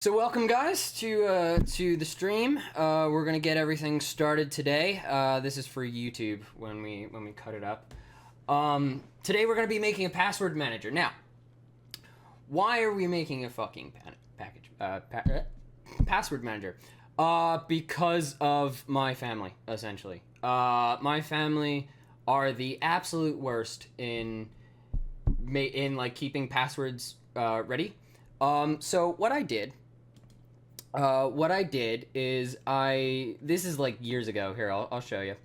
So welcome guys to the stream. We're gonna get everything started today. This is for YouTube when we cut it up. Today we're gonna be making a password manager. Now, why are we making a fucking password manager? Because of my family, essentially. My family are the absolute worst in like keeping passwords ready. So what I did is this is like years ago. Here, I'll show you.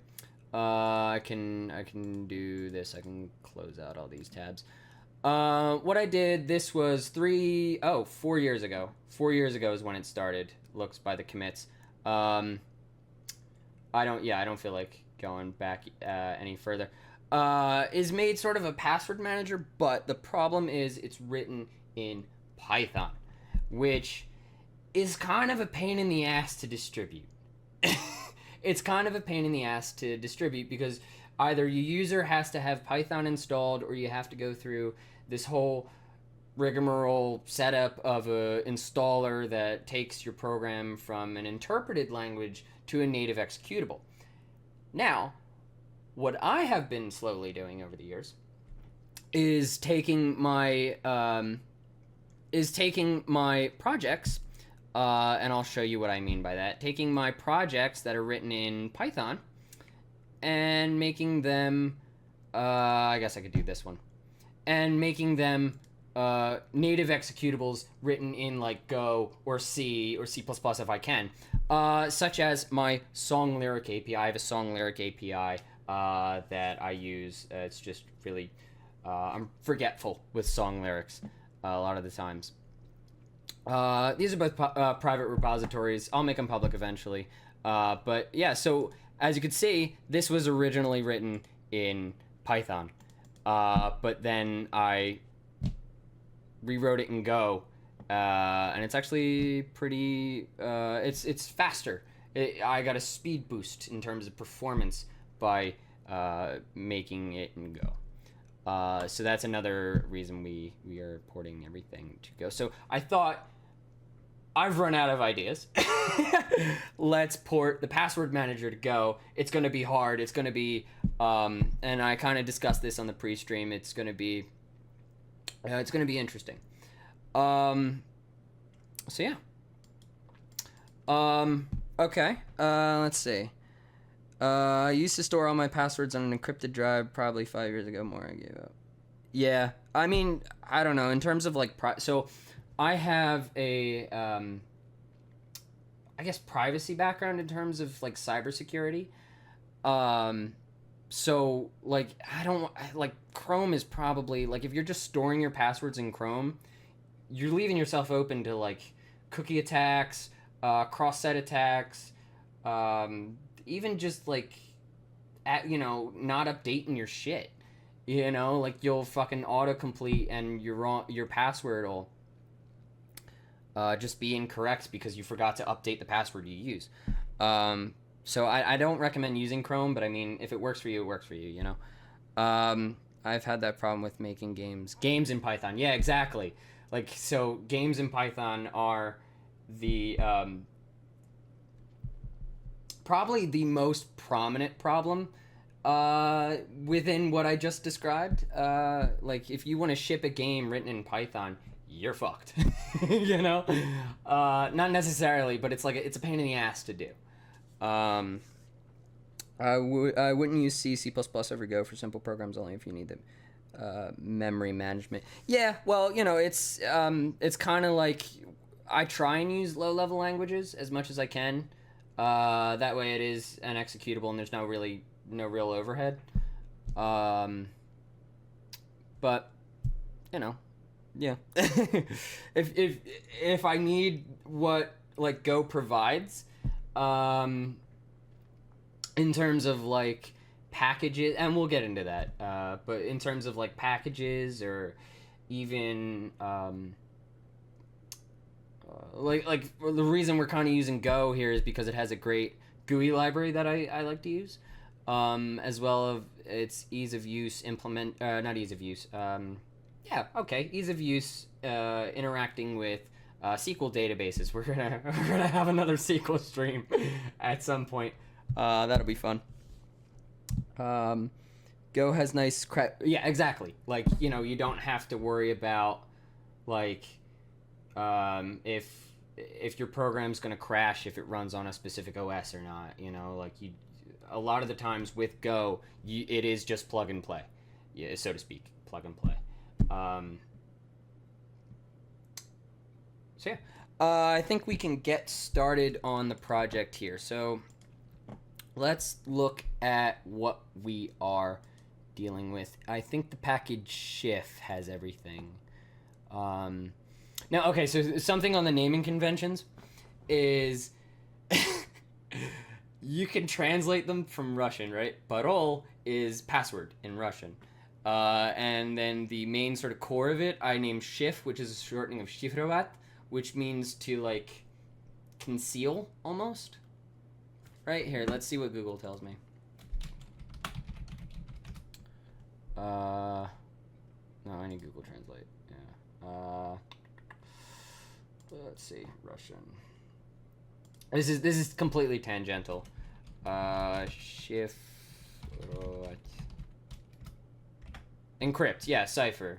I can do this. I can close out all these tabs. What I did, this was 4 years ago. 4 years ago is when it started. Looks by the commits. I don't feel like going back any further. Is made sort of a password manager, but the problem is it's written in Python, which is kind of a pain in the ass to distribute. It's kind of a pain in the ass to distribute because either your user has to have Python installed or you have to go through this whole rigmarole setup of a installer that takes your program from an interpreted language to a native executable. Now, what I have been slowly doing over the years is taking my projects, and I'll show you what I mean by that. Taking my projects that are written in Python and making them, I guess I could do this one, and making them native executables written in like Go or C or C++ if I can, such as my song lyric API. I have a song lyric API that I use. It's just really, I'm forgetful with song lyrics a lot of the times. These are both private repositories. I'll make them public eventually. But yeah, so as you can see, this was originally written in Python. But then I rewrote it in Go. And it's actually pretty, it's faster. I got a speed boost in terms of performance by making it in Go. So that's another reason we are porting everything to Go. So I thought, I've run out of ideas. Let's port the password manager to Go. It's going to be hard. It's going to be, and I kind of discussed this on the pre-stream. It's going to be interesting. So yeah. Okay. Let's see. I used to store all my passwords on an encrypted drive probably 5 years ago. More I gave up. Yeah, I mean, I don't know. In terms of like, so I have a, I guess, privacy background in terms of like cybersecurity. So like, Chrome is probably like, if you're just storing your passwords in Chrome, you're leaving yourself open to like cookie attacks, cross-site attacks, even just like, not updating your shit. Like you'll fucking autocomplete and your password will just be incorrect because you forgot to update the password you use. So I don't recommend using Chrome, but I mean, if it works for you, it works for you, I've had that problem with making games in Python. Yeah, exactly. Like, so games in Python are the, probably the most prominent problem within what I just described. Like, if you want to ship a game written in Python, you're fucked. Not necessarily, but it's a pain in the ass to do. I wouldn't use C++ over Go for simple programs, only if you need the memory management. Yeah, well, it's kind of like I try and use low-level languages as much as I can. That way it is an executable and there's no real overhead. But yeah. if I need what like Go provides, in terms of like packages, and we'll get into that, but in terms of like packages or even like the reason we're kind of using Go here is because it has a great GUI library that I like to use, as well as its ease of use ease of use interacting with SQL databases. We're gonna have another SQL stream at some point. That'll be fun. Go has nice yeah, exactly. Like, you know, you don't have to worry about like if your program's gonna crash if it runs on a specific OS or not. You know, like a lot of the times with Go, it is just plug and play, yeah, so to speak, plug and play. So yeah, I think we can get started on the project here. So let's look at what we are dealing with. I think the package Schiff has everything. Now, okay, so something on the naming conventions is you can translate them from Russian, right? Parol is password in Russian. And then the main sort of core of it, I named Schiff, which is a shortening of Shifrovat, which means to, like, conceal, almost. Right here, let's see what Google tells me. No, I need Google Translate. Yeah. Let's see, Russian. This is completely tangential. Shift. Encrypt. Yeah, cipher.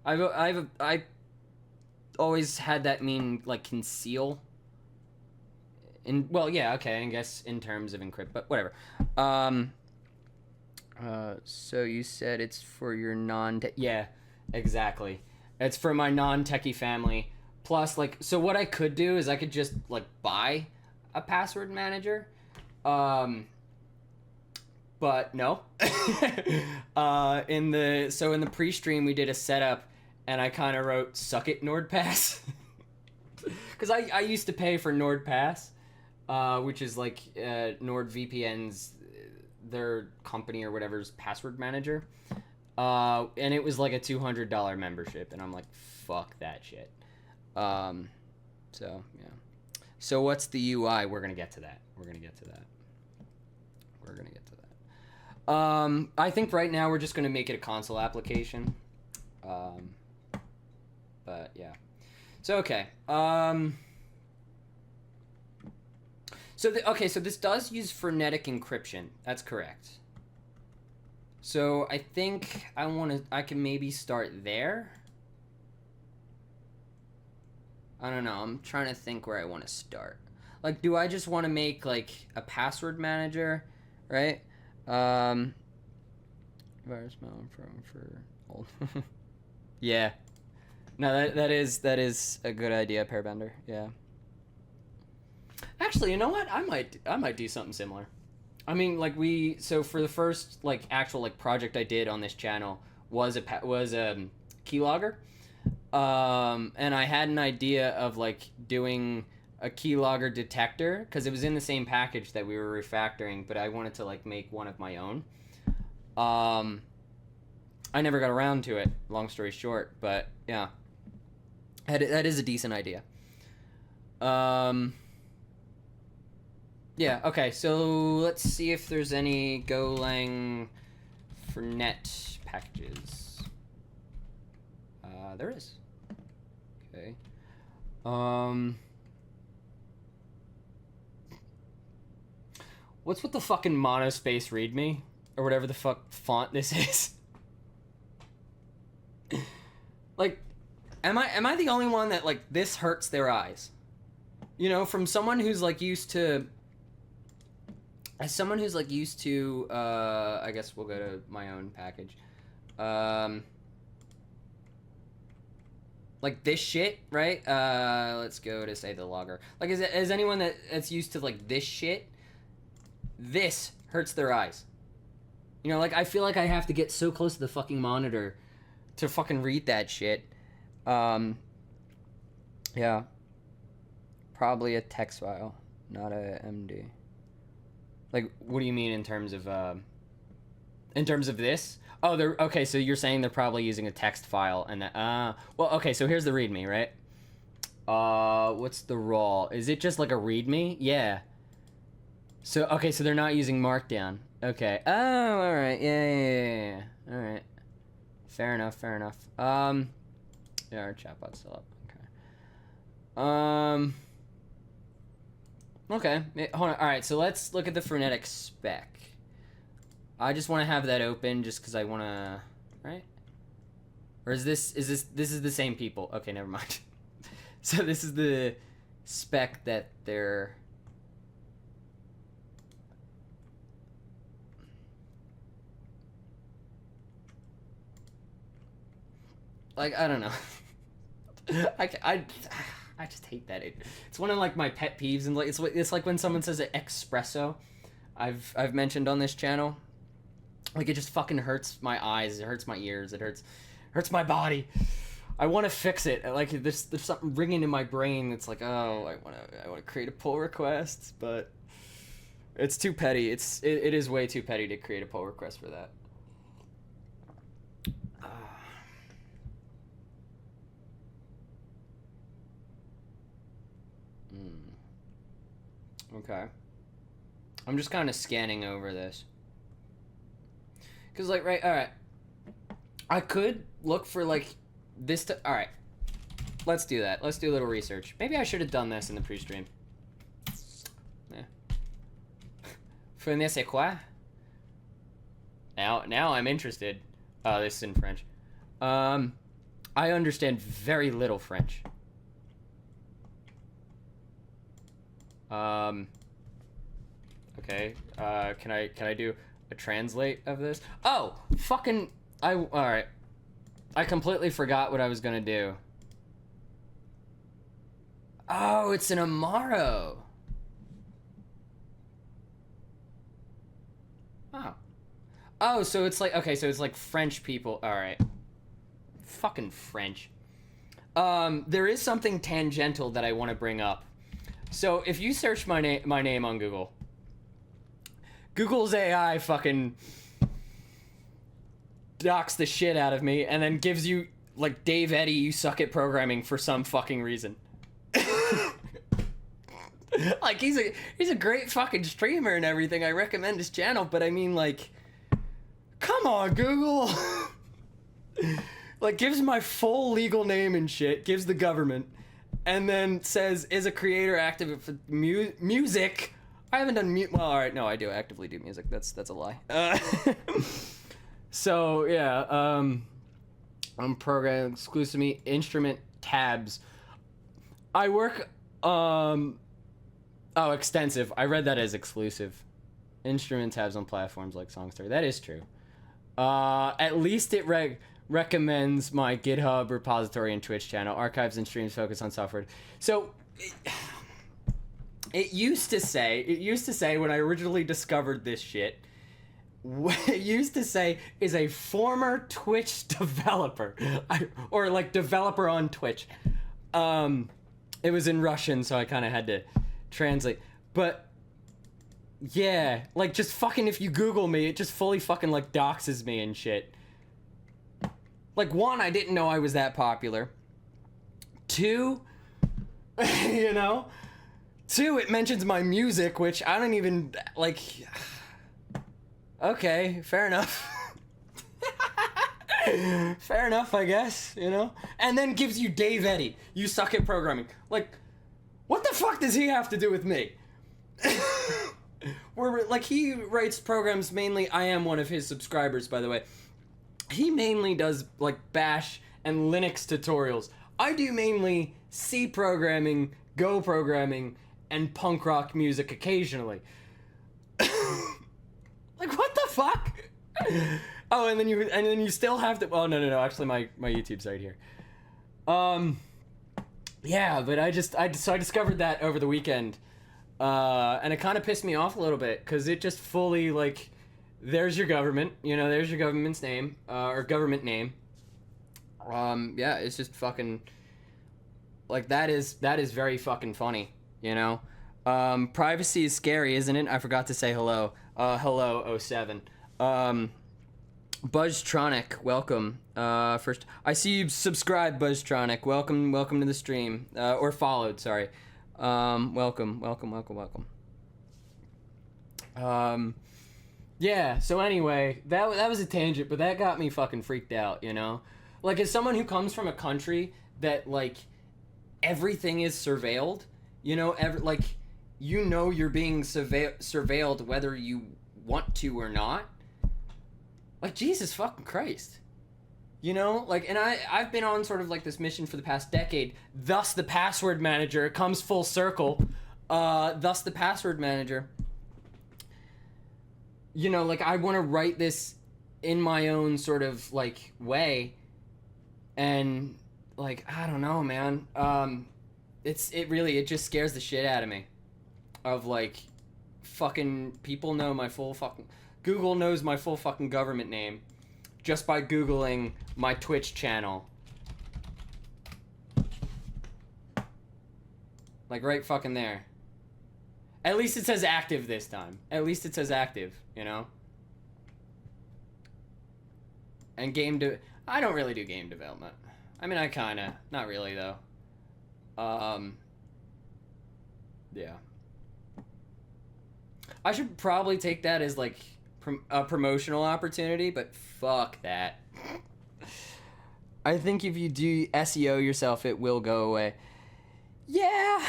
I've always had that mean like conceal. Well, yeah, okay, I guess in terms of encrypt, but whatever. So you said it's for your yeah, exactly. It's for my non-techie family. Plus, like, so what I could do is I could just like buy a password manager. But no. In the pre-stream we did a setup, and I kind of wrote "Suck it, NordPass," because I used to pay for NordPass. Which is like NordVPN's, their company or whatever's password manager. And it was like a $200 membership, and I'm like, fuck that shit. So, yeah. So what's the UI? We're going to get to that. I think right now we're just going to make it a console application. But, yeah. So, okay. So this does use phonetic encryption. That's correct. So I think I can maybe start there. I don't know. I'm trying to think where I want to start. Like, do I just want to make like a password manager, right? Virus for old. Yeah. No, that is a good idea, Pairbender. Yeah. Actually, you know what? I might do something similar. I mean, like so for the first like actual like project I did on this channel was a keylogger, and I had an idea of like doing a keylogger detector because it was in the same package that we were refactoring, but I wanted to like make one of my own. I never got around to it. Long story short, but yeah, that is a decent idea. Yeah, okay, so let's see if there's any Golang for net packages. There is. Okay. What's with the fucking monospace readme? Or whatever the fuck font this is? Like, am I the only one that, like, this hurts their eyes? You know, from someone who's, like, used to... As someone who's, like, used to, I guess we'll go to my own package. Like, this shit, right? Let's go to, say, the logger. Like, is anyone that's used to, like, this shit, this hurts their eyes. You know, like, I feel like I have to get so close to the fucking monitor to fucking read that shit. Yeah. Probably a text file, not a MD. Like, what do you mean in terms of this? Oh, they're okay. So you're saying they're probably using a text file, and well, okay. So here's the README, right? What's the raw? Is it just like a README? Yeah. So okay, so they're not using Markdown. Okay. Oh, all right. Yeah. All right. Fair enough. Yeah, our chatbot's still up. Okay. Okay. Hold on. All right. So let's look at the frenetic spec. I just want to have that open just because I want to. Right? Or is this the same people? Okay, never mind. So this is the spec that they're. Like, I don't know. I just hate that. It's one of like my pet peeves, and like it's like when someone says espresso. I've mentioned on this channel. Like, it just fucking hurts my eyes. It hurts my ears. It hurts my body. I want to fix it. Like, there's something ringing in my brain that's like, oh, I want to create a pull request, but it's too petty. It is way too petty to create a pull request for that. Okay. I'm just kind of scanning over this. Because, like, right, alright. I could look for, like, this to... Alright. Let's do that. Let's do a little research. Maybe I should have done this in the pre-stream. Yeah. Finesse quoi? Now I'm interested. Oh, this is in French. I understand very little French. Okay. Can I do a translate of this? Oh, fucking all right. I completely forgot what I was gonna do. Oh, it's an Amaro. Oh. Oh, so it's like, okay, so it's like French people. All right. Fucking French. There is something tangential that I want to bring up. So if you search my name on Google, Google's AI fucking docks the shit out of me and then gives you, like, Dave Eddy, you suck at programming for some fucking reason. Like, he's a great fucking streamer and everything. I recommend his channel, but I mean, like, come on, Google. Like, gives my full legal name and shit, gives the government, and then says, is a creator active for music. I haven't done well, alright, no, I do actively do music. That's a lie. So, yeah, I'm programming exclusively instrument tabs. I work, oh, extensive. I read that as exclusive. Instrument tabs on platforms like Songster. That is true. At least it recommends my GitHub repository and Twitch channel. Archives and streams focus on software. So, it used to say when I originally discovered this shit, it used to say is a former Twitch developer, or like developer on Twitch. It was in Russian, so I kind of had to translate. But yeah, like, just fucking, if you Google me, it just fully fucking like doxes me and shit. Like, one, I didn't know I was that popular. Two, you know. Two, it mentions my music, which I don't even, like... Okay, fair enough. Fair enough, I guess, you know? And then gives you Dave Eddy. You suck at programming. Like, what the fuck does he have to do with me? Like, he writes programs mainly... I am one of his subscribers, by the way. He mainly does, like, Bash and Linux tutorials. I do mainly C programming, Go programming, and punk rock music occasionally. Like, what the fuck? Oh, and then you still have to... Oh, no. Actually, my YouTube's right here. Yeah, but I discovered that over the weekend. And it kind of pissed me off a little bit, because it just fully, like... There's your government, you know, there's your government's name, or government name. Yeah, it's just fucking... Like, that is very fucking funny, you know? Privacy is scary, isn't it? I forgot to say hello. Hello, 07. Buzztronic, welcome. First, I see you subscribed, Buzztronic. Welcome to the stream. Or followed, sorry. Welcome. Yeah, so anyway, that was a tangent, but that got me fucking freaked out, you know? Like, as someone who comes from a country that, like, everything is surveilled, you're being surveilled whether you want to or not. Like, Jesus fucking Christ. Like, and I've been on sort of like this mission for the past decade. Thus, the password manager comes full circle. Thus, the password manager. Like, I want to write this in my own sort of like way, and like, I don't know, man. It just scares the shit out of me. Of like, fucking people know my full fucking Google knows my full fucking government name just by Googling my Twitch channel. Like, right fucking there. At least it says active this time. At least it says active, And I don't really do game development. I mean, I kinda. Not really, though. Yeah. I should probably take that as, like, a promotional opportunity, but fuck that. I think if you do SEO yourself, it will go away. Yeah.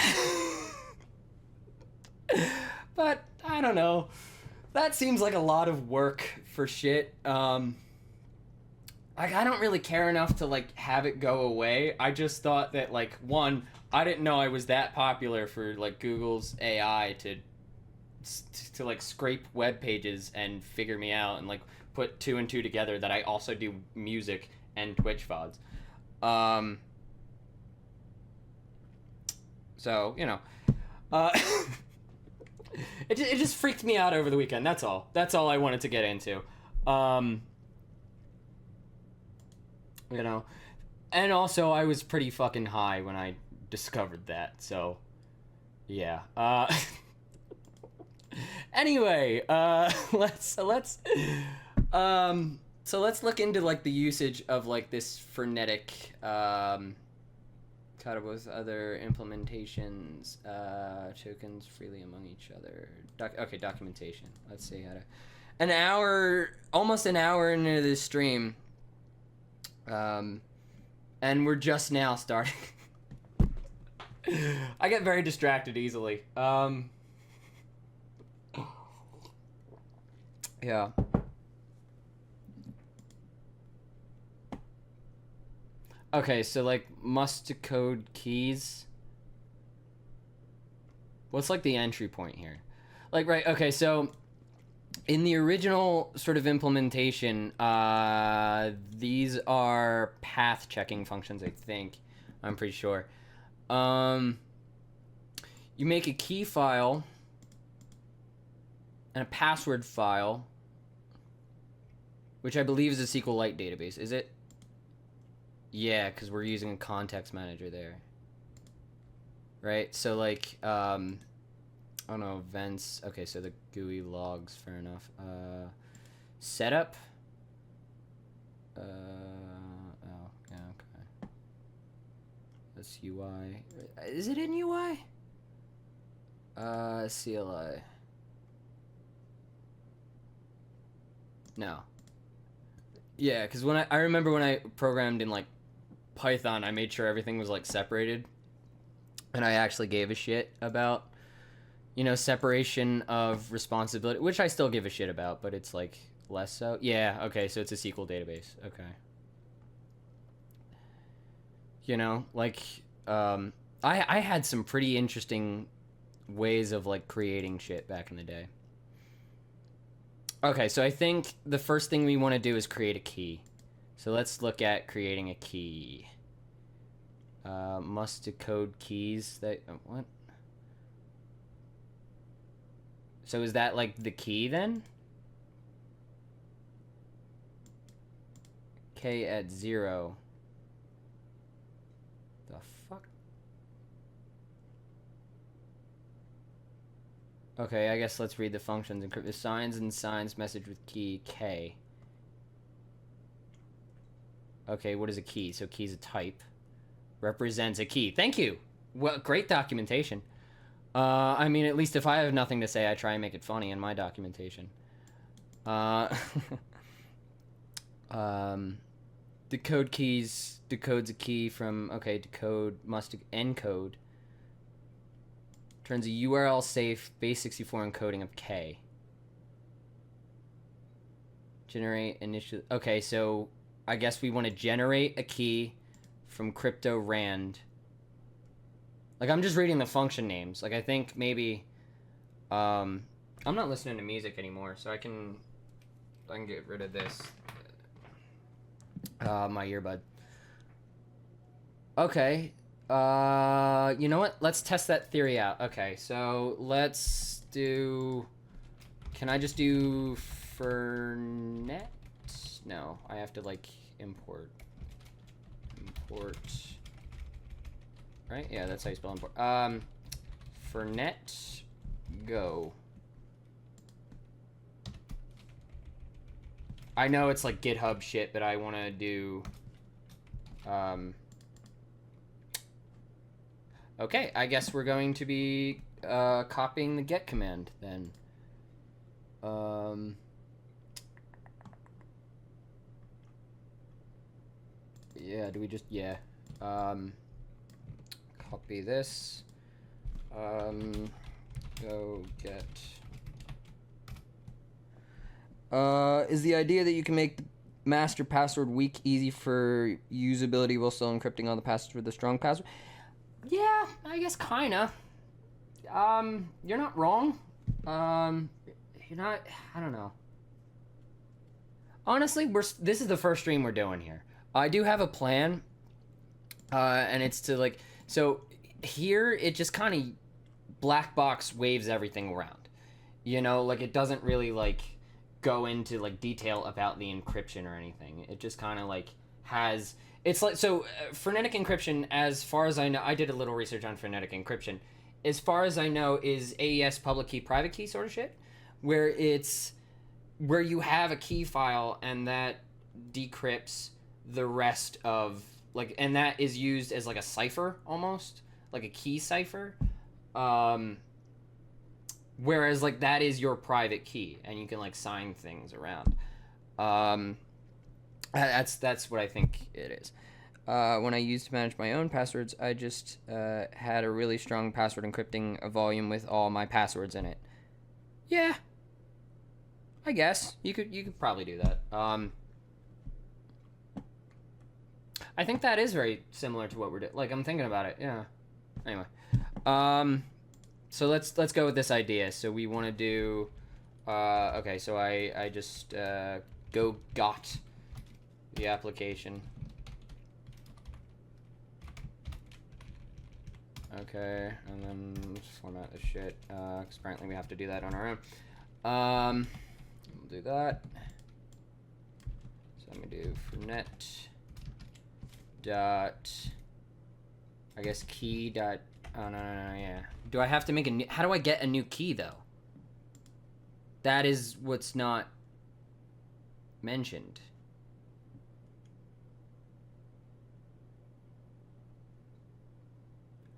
But I don't know. That seems like a lot of work for shit. Like, I don't really care enough to like have it go away. I just thought that, like, one, I didn't know I was that popular for like Google's AI to like scrape web pages and figure me out and like put 2 and 2 together that I also do music and Twitch VODs. So, it just freaked me out over the weekend. That's all I wanted to get into. And also I was pretty fucking high when I discovered that. So, yeah. Anyway, let's look into like the usage of like this frenetic with other implementations, tokens freely among each other. Documentation. Let's see how to. Almost an hour into this stream, and we're just now starting. I get very distracted easily. Yeah. Okay, so like must-to-code keys. What's like the entry point here? Like, right, okay, so in the original sort of implementation, these are path checking functions, I think. I'm pretty sure. You make a key file and a password file, which I believe is a SQLite database. Is it? Yeah, because we're using a context manager there. Right? So, like, oh no, events. Okay, so the GUI logs, fair enough. Setup. Oh, yeah, okay. That's UI. Is it in UI? CLI. No. Yeah, because I remember when I programmed in, like, Python, I made sure everything was, like, separated. And I actually gave a shit about, separation of responsibility, which I still give a shit about, but it's, like, less so. Yeah, okay, so it's a SQL database. Okay. I had some pretty interesting ways of, like, creating shit back in the day. Okay, so I think the first thing we want to do is create a key. So let's look at creating a key. Must-to-code keys. What? So is that like the key then? K at 0. The fuck? Okay, I guess let's read the functions. Encrypt the signs message with key K. Okay, what is a key? So key is a type. Represents a key. Thank you. Well, great documentation. I mean, at least if I have nothing to say, I try and make it funny in my documentation. Decode keys decodes a key from, okay, decode must encode. Turns a URL safe base64 encoding of K. Generate initial. Okay, so I guess we want to generate a key from crypto rand. Like, I'm just reading the function names. Like, I think maybe I'm not listening to music anymore, so I can get rid of this. My earbud. Okay. You know what? Let's test that theory out. Okay, so let's do... Can I just do fernet? No, I have to, like, import. Import. Right? Yeah, that's how you spell import. Fernet, go. I know it's, like, GitHub shit, but I want to do... Okay, I guess we're going to be copying the get command then. Yeah, do we just, yeah. Copy this. Go get. Is the idea that you can make the master password weak easy for usability while still encrypting all the passwords with a strong password? Yeah, I guess kinda. You're not wrong. You're not. I don't know. Honestly, this is the first stream we're doing here. I do have a plan, and it's to like. So here it just kind of black box waves everything around. You know, like it doesn't really like go into like detail about the encryption or anything. It just kind of like has. It's like, so phonetic encryption, as far as I know, I did a little research on phonetic encryption. As far as I know, is AES public key, private key sort of shit, where it's where you have a key file and that decrypts the rest of like, and that is used as like a cipher almost, like a key cipher. Whereas like that is your private key and you can like sign things around. That's what I think it is. When I used to manage my own passwords, I just had a really strong password encrypting volume with all my passwords in it. Yeah, I guess you could probably do that. I think that is very similar to what we're doing. Like I'm thinking about it. Yeah. Anyway, so let's go with this idea. So we want to do. Okay, so I just go got the application. Okay, and then let's format this shit, because apparently we have to do that on our own. We'll do that. So let me do fornet dot, I guess key dot, oh no, yeah. Do I have to make a new, how do I get a new key though? That is what's not mentioned.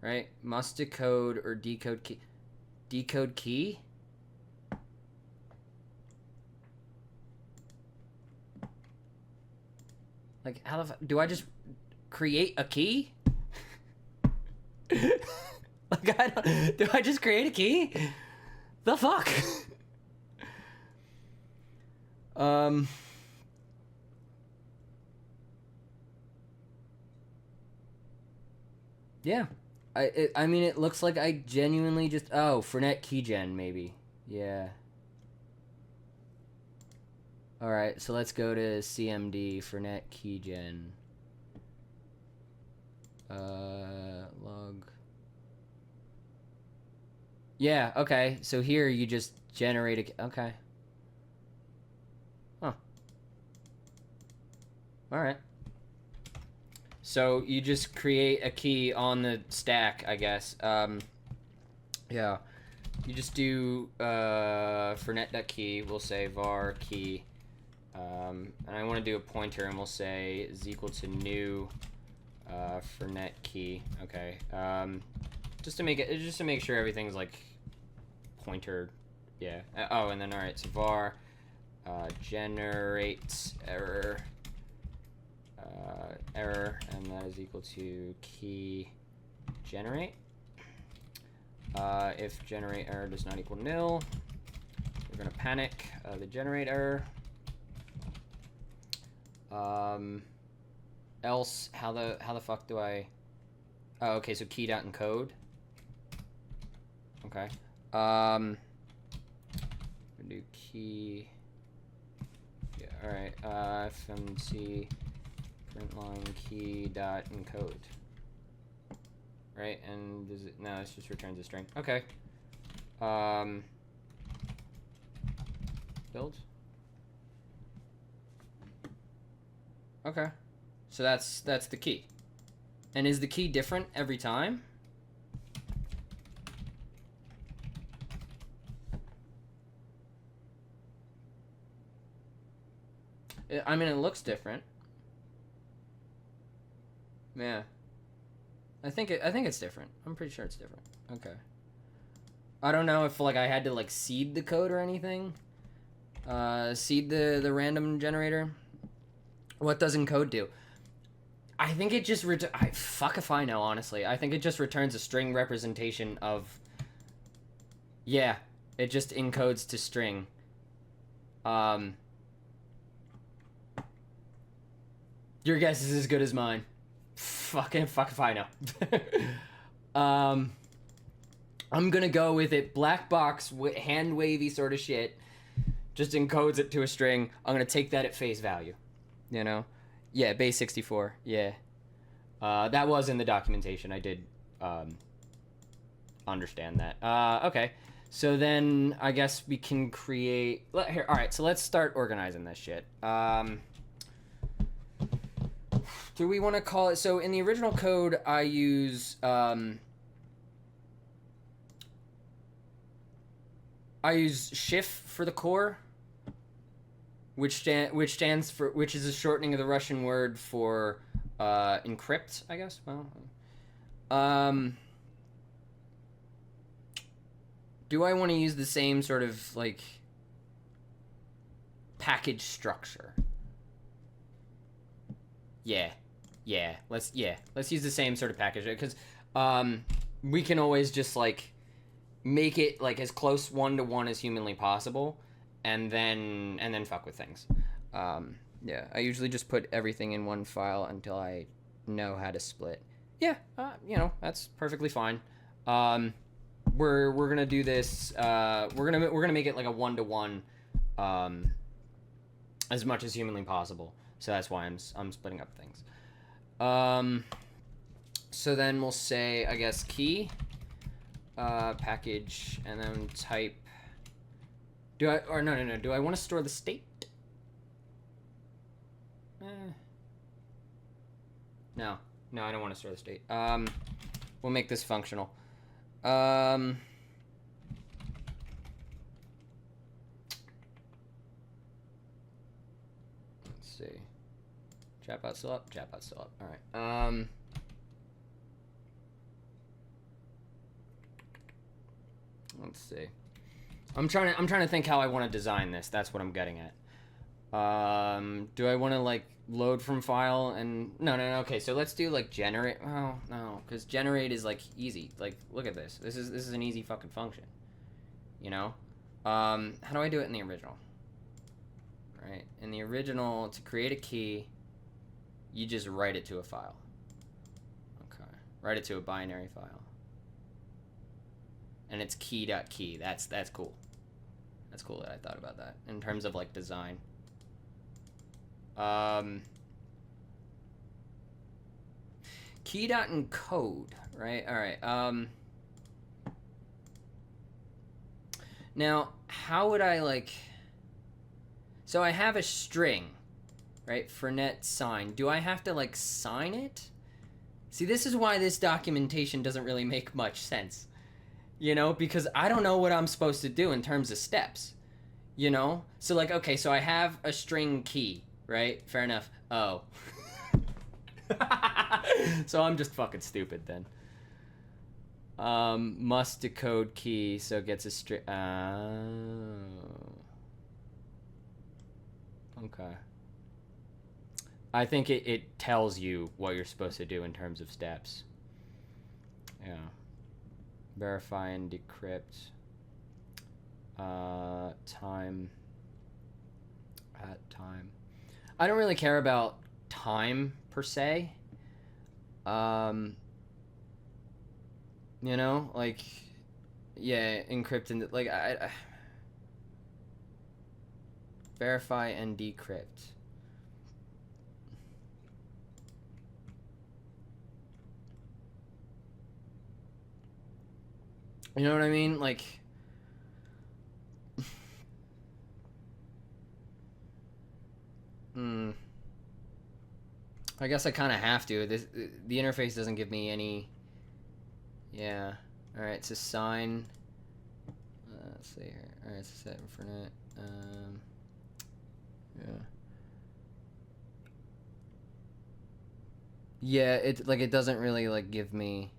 Right? Must decode or decode key. Decode key? Like, how the do I just create a key? Like, do I just create a key? The fuck? Yeah. I mean, it looks like I genuinely just... Oh, Fernet keygen, maybe. Yeah. Alright, so let's go to CMD, Fernet keygen. Log. Yeah, okay. So here you just generate a... Okay. Huh. Alright. So you just create a key on the stack, I guess. Yeah. You just do for net.key, we'll say var key. And I want to do a pointer, and we'll say is equal to new for net key. Okay. Just to make sure everything's like pointer. Yeah. Oh, and then all right. So var generate error. error, and that is equal to key generate. If generate error does not equal nil, we're gonna panic the generate error. Else, how the fuck do I? Oh, okay. So key dot encode. Okay. We do key. Yeah. All right. FMC print line key dot encode. Right, and does it? No, it just returns a string. Okay. Build. Okay. So that's the key. And is the key different every time? I mean, it looks different. Yeah. I think it's different. I'm pretty sure it's different. Okay. I don't know if like I had to like seed the code or anything. Seed the random generator. What does encode do? I think it just fuck if I know, honestly. I think it just returns a string representation of. Yeah, it just encodes to string. Your guess is as good as mine. Fuck if I know. I'm gonna go with it. Black box, hand wavy sort of shit. Just encodes it to a string. I'm gonna take that at face value. You know? Yeah, base 64. Yeah. That was in the documentation. I did understand that. Okay. So then I guess we can create... Here, all right, so let's start organizing this shit. Do we want to call it... So in the original code, I use... I use shift for the core, which stands for, which is a shortening of the Russian word for encrypt, I guess. Well, do I want to use the same sort of like package structure? Yeah. Let's use the same sort of package because we can always just like make it like as close one-to-one as humanly possible, and then fuck with things. Yeah, I usually just put everything in one file until I know how to split. Yeah, you know, that's perfectly fine. We're gonna do this. We're gonna make it like a one-to-one, as much as humanly possible. So that's why I'm splitting up things. So then we'll say, I guess, key. Package, and then type. Do I, or no. Do I want to store the state? No, I don't want to store the state. We'll make this functional. Let's see. Chatbot still up? Chatbot still up. All right. Let's see. I'm trying to think how I want to design this. That's what I'm getting at. Do I want to like load from file and no. Okay, so let's do like generate. Oh no, because generate is like easy. Like look at this. This is an easy fucking function. You know. How do I do it in the original? Right. In the original, to create a key, you just write it to a file. Okay. Write it to a binary file. And it's key.key. That's cool. That's cool that I thought about that in terms of like design. Key.encode, right? All right. Now, how would I like? So I have a string, right? For net sign. Do I have to like sign it? See, this is why this documentation doesn't really make much sense. You know, because I don't know what I'm supposed to do in terms of steps, you know? So, like, okay, so I have a string key, right? Fair enough. Oh. So I'm just fucking stupid then. Must decode key, so it gets a string. Oh. Okay. I think it tells you what you're supposed to do in terms of steps. Yeah. Verify and decrypt. Time. At time. I don't really care about time per se. You know, like, yeah, encrypt and like I verify and decrypt. You know what I mean? Like, I guess I kind of have to. The interface doesn't give me any. Yeah. All right. So sign. Let's see here. All right. So set for net. Yeah. Yeah. It doesn't really like give me.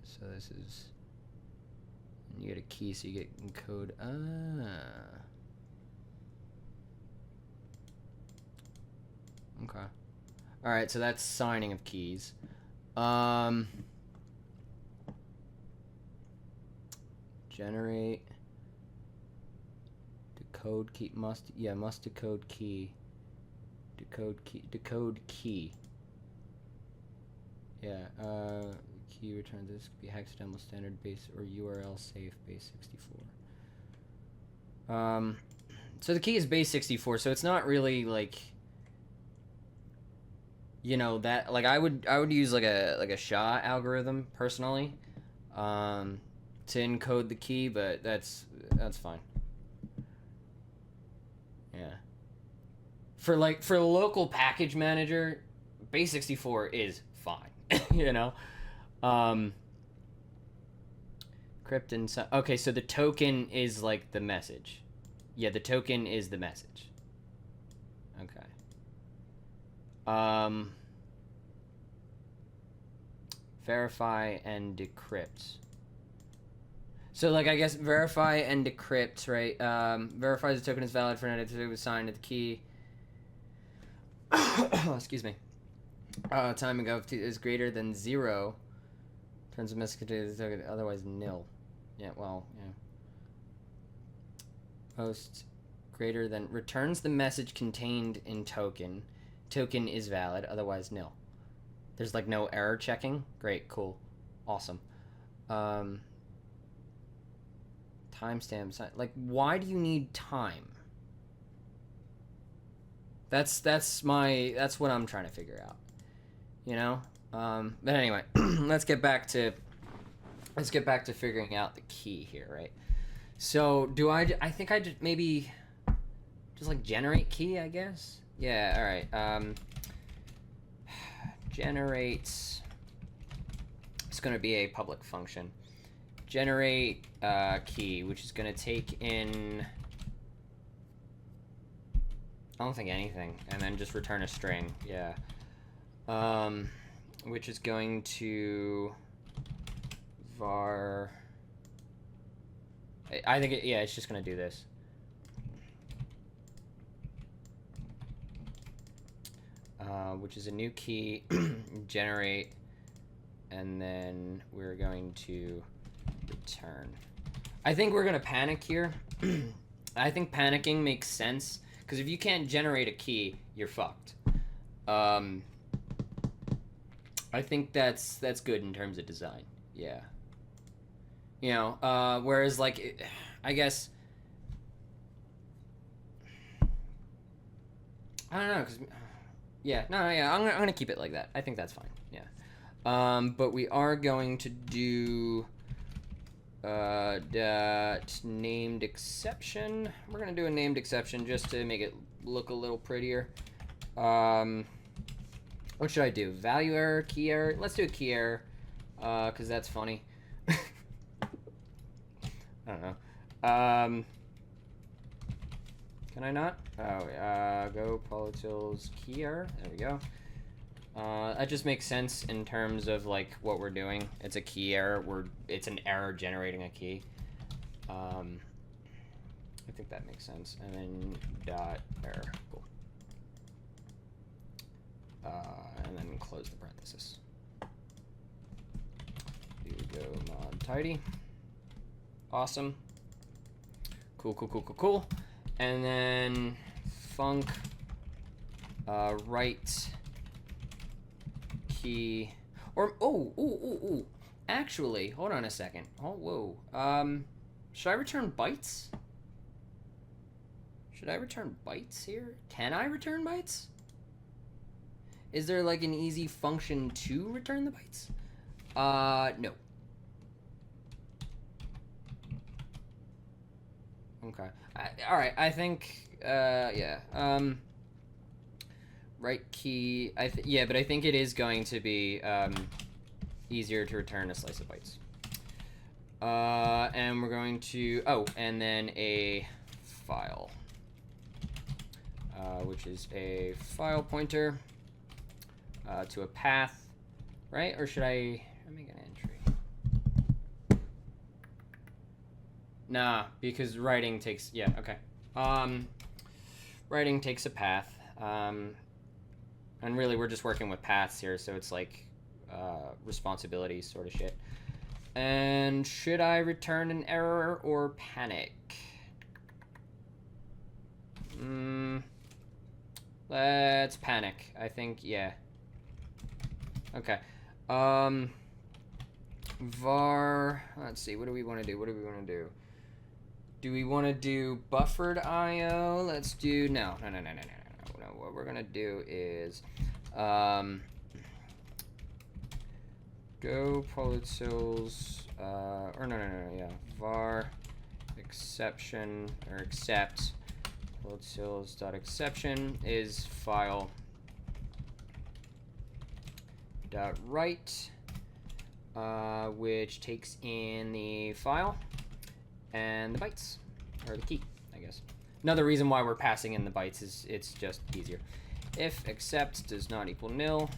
So this is. And you get a key, so you get encode. Okay. All right, so that's signing of keys. Generate decode key must decode key. Decode key. Yeah. Key returns this could be hexadecimal standard base or URL safe base 64. So the key is base 64, so it's not really like. You know that like I would use like a SHA algorithm personally, to encode the key, but that's fine. Yeah. For the local package manager, base 64 is fine. You know, crypt and so okay, so the token is like the message. Yeah, the token is the message. Okay. Verify and decrypt. So, like, I guess verify and decrypt, right? Verifies the token is valid for an identity was signed to the key. Excuse me. Timing of is greater than 0. Turns the message to the token, otherwise nil. Yeah, well, yeah. Post greater than returns the message contained in token. Token is valid, otherwise nil. There's like no error checking. Great, cool, awesome. Timestamps. Like, why do you need time? That's what I'm trying to figure out. You know. But anyway, let's get back to figuring out the key here, right? So I think I just maybe just like generate key, I guess. Yeah. All right. Generates. It's going to be a public function. Generate key, which is going to take in. I don't think anything, and then just return a string. Yeah. Which is going to var. I think it's just going to do this. Which is a new key, generate, and then we're going to return. I think we're going to panic here. I think panicking makes sense, because if you can't generate a key, you're fucked. I think that's good in terms of design. Yeah. You know, whereas, like, I guess... I don't know, because... Yeah, no, yeah, I'm gonna keep it like that. I think that's fine. Yeah, but we are going to do that named exception. We're gonna do a named exception just to make it look a little prettier. What should I do? Value error, key error. Let's do a key error, because that's funny. I don't know. Can I not? Oh, go polutils key error. There we go. That just makes sense in terms of like what we're doing. It's a key error. It's an error generating a key. I think that makes sense. And then dot error. Cool. And then close the parenthesis. Here we go, mod tidy. Awesome. Cool. And then func right key, or actually, hold on a second. Oh, whoa. Should I return bytes? Should I return bytes here? Can I return bytes? Is there like an easy function to return the bytes? No. Okay. All right. I think. Yeah. Right key. Yeah, but I think it is going to be easier to return a slice of bytes. And we're going to. Oh, and then a file, which is a file pointer to a path, right? Or should I make an entry? Nah, because writing takes, yeah, okay. Writing takes a path. And really we're just working with paths here, so it's like responsibility sort of shit. And should I return an error or panic? Let's panic. I think, yeah. Okay. Var, let's see, what do we want to do? Do we want to do buffered IO? Let's do, no. What we're going to do is go polshkrev, yeah, var exception, or accept polshkrev.exception is file dot write, which takes in the file and the bytes, or the key, I guess. Another reason why we're passing in the bytes is it's just easier. If accept does not equal nil,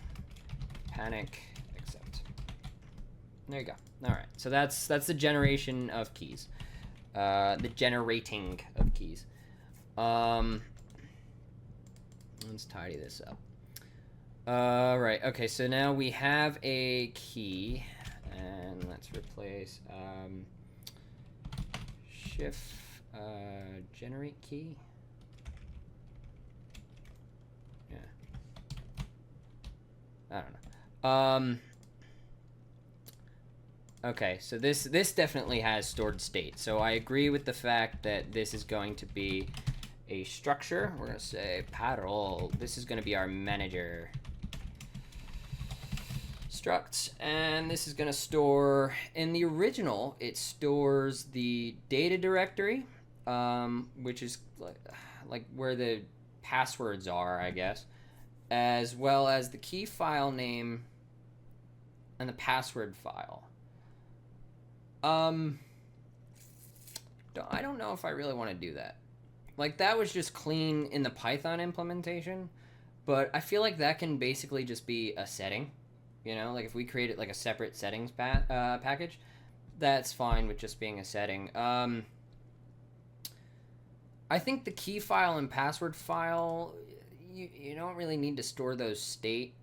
panic accept. There you go. All right, so that's the generation of keys, the generating of keys. Let's tidy this up. Right, okay, so now we have a key, and let's replace shift generate key. Yeah. I don't know. Okay, so this definitely has stored state. So I agree with the fact that this is going to be a structure. We're going to say parole. This is going to be our manager struct, and this is going to store, in the original, it stores the data directory, which is like where the passwords are, I guess, as well as the key file name and the password file. I don't know if I really want to do that. Like, that was just clean in the Python implementation, but I feel like that can basically just be a setting. You know, like if we created like a separate settings package, that's fine with just being a setting. I think the key file and password file, you don't really need to store those state.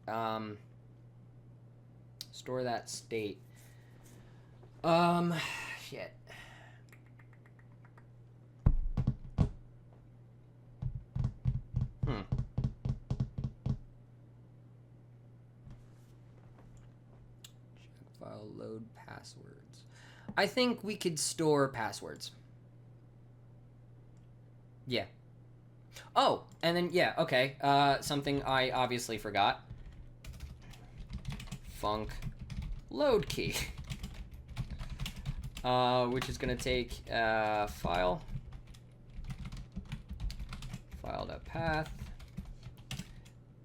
Store that state. Shit. File load passwords. I think we could store passwords. Yeah. Oh, and then, yeah, okay. Something I obviously forgot. Func load key. Which is going to take file.path.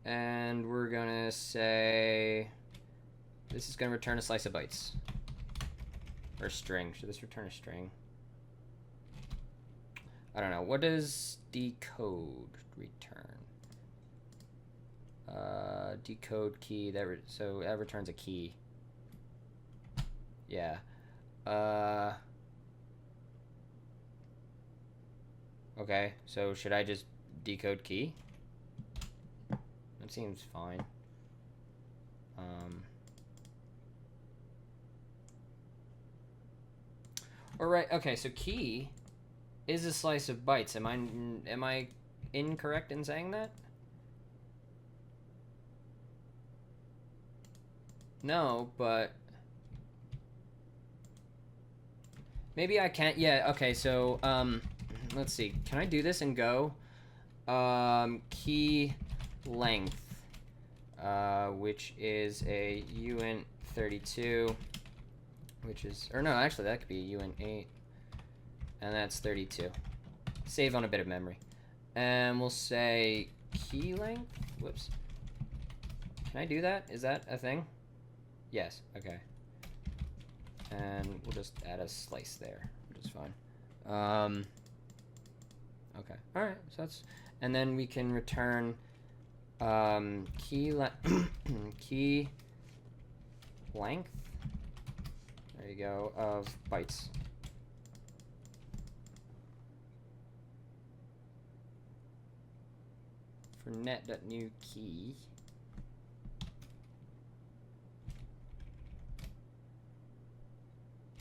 And we're going to say this is going to return a slice of bytes. Or a string. Should this return a string? I don't know. What does decode return? Decode key. So that returns a key. Yeah. Okay, so should I just decode key? That seems fine. All right. Okay, so key is a slice of bytes. Am I incorrect in saying that? No, but maybe I can't. Yeah. Okay. So let's see. Can I do this and go? Key length, which is a uint32. Which is, or no, actually that could be uint8, and that's 32. Save on a bit of memory, and we'll say key length. Whoops. Can I do that? Is that a thing? Yes. Okay. And we'll just add a slice there, which is fine. Okay. All right. So that's, and then we can return key key length. There you go, of bytes. For net.new key.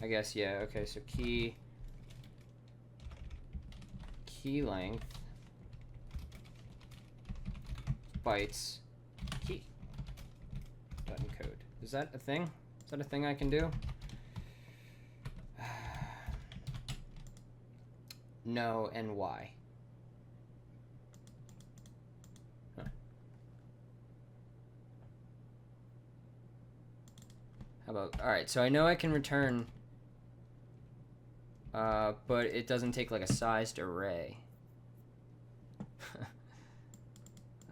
I guess, yeah, okay, so key length bytes key dot encode. Is that a thing? Is that a thing I can do? No, and why? Huh. How about, all right, so I know I can return, but it doesn't take like a sized array.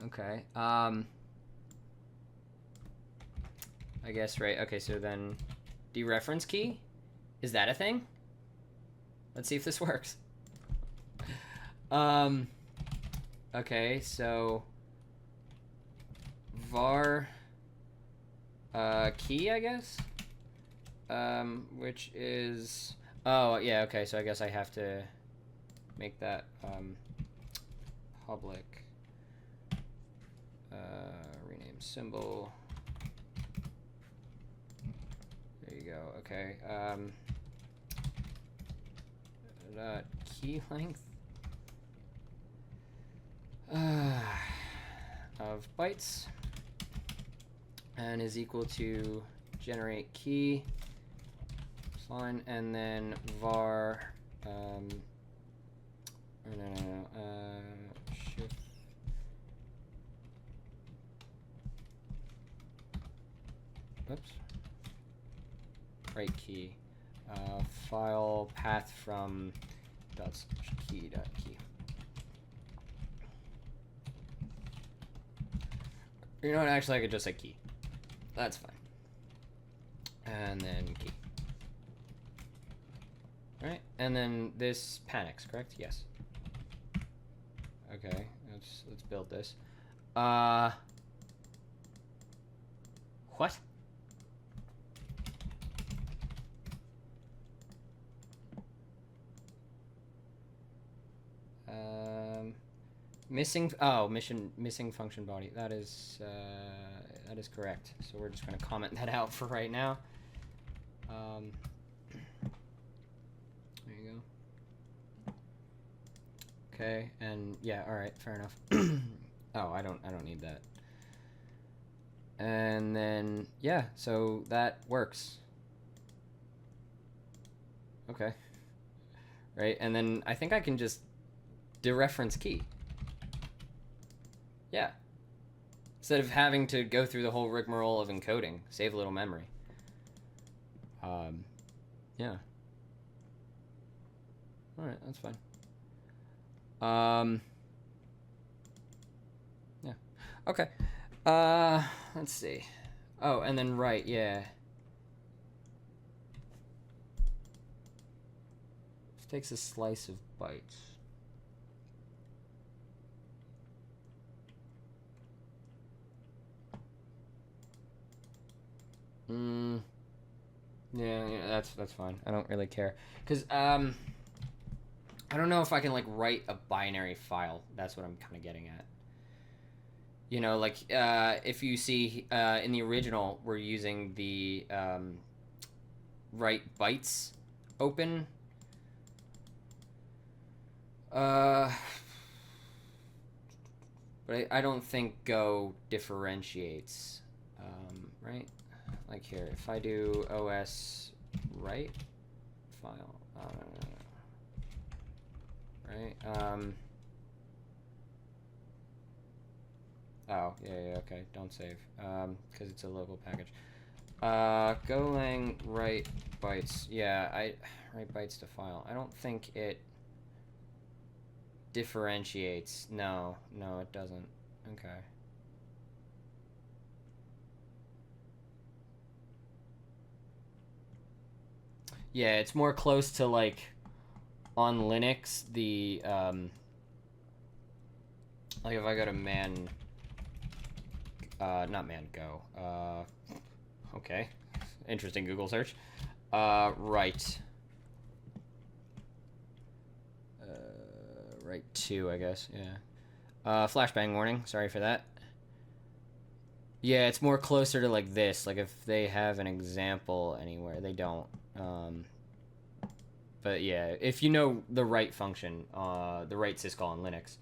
Okay, I guess, right, okay, so then dereference key? Is that a thing? Let's see if this works. Okay, so var key, I guess, which is, oh yeah, okay, so I guess I have to make that public, rename symbol. There you go. Okay, key length of bytes, and is equal to generate key line, and then var shift oops right key file path from .key. You know what, actually I could just say key. That's fine. And then key. Alright, and then this panics, correct? Yes. Okay, let's build this. What? Missing function body. That is correct. So we're just going to comment that out for right now. There you go. Okay, and yeah, all right, fair enough. Oh, I don't need that. And then yeah, so that works. Okay. Right, and then I think I can just dereference key. Yeah. Instead of having to go through the whole rigmarole of encoding, save a little memory. Yeah. Alright, that's fine. Yeah. Okay. Let's see. Oh, and then right, yeah. This takes a slice of bytes. Yeah, that's fine. I don't really care, cause I I don't know if I can like write a binary file. That's what I'm kind of getting at. You know, like if you see in the original, we're using the write bytes open. But I don't think Go differentiates, right? Like here, if I do os write file, right? Oh, yeah, okay, don't save, because it's a local package. Golang write bytes, yeah, write bytes to file. I don't think it differentiates. No, it doesn't. Okay. Yeah, it's more close to like on Linux, the like if I go to not man go, okay, interesting Google search, right, right 2, I guess, yeah, flashbang warning, sorry for that. Yeah, it's more closer to like this, like if they have an example anywhere, they don't, but yeah, if you know the write function, the write syscall on Linux,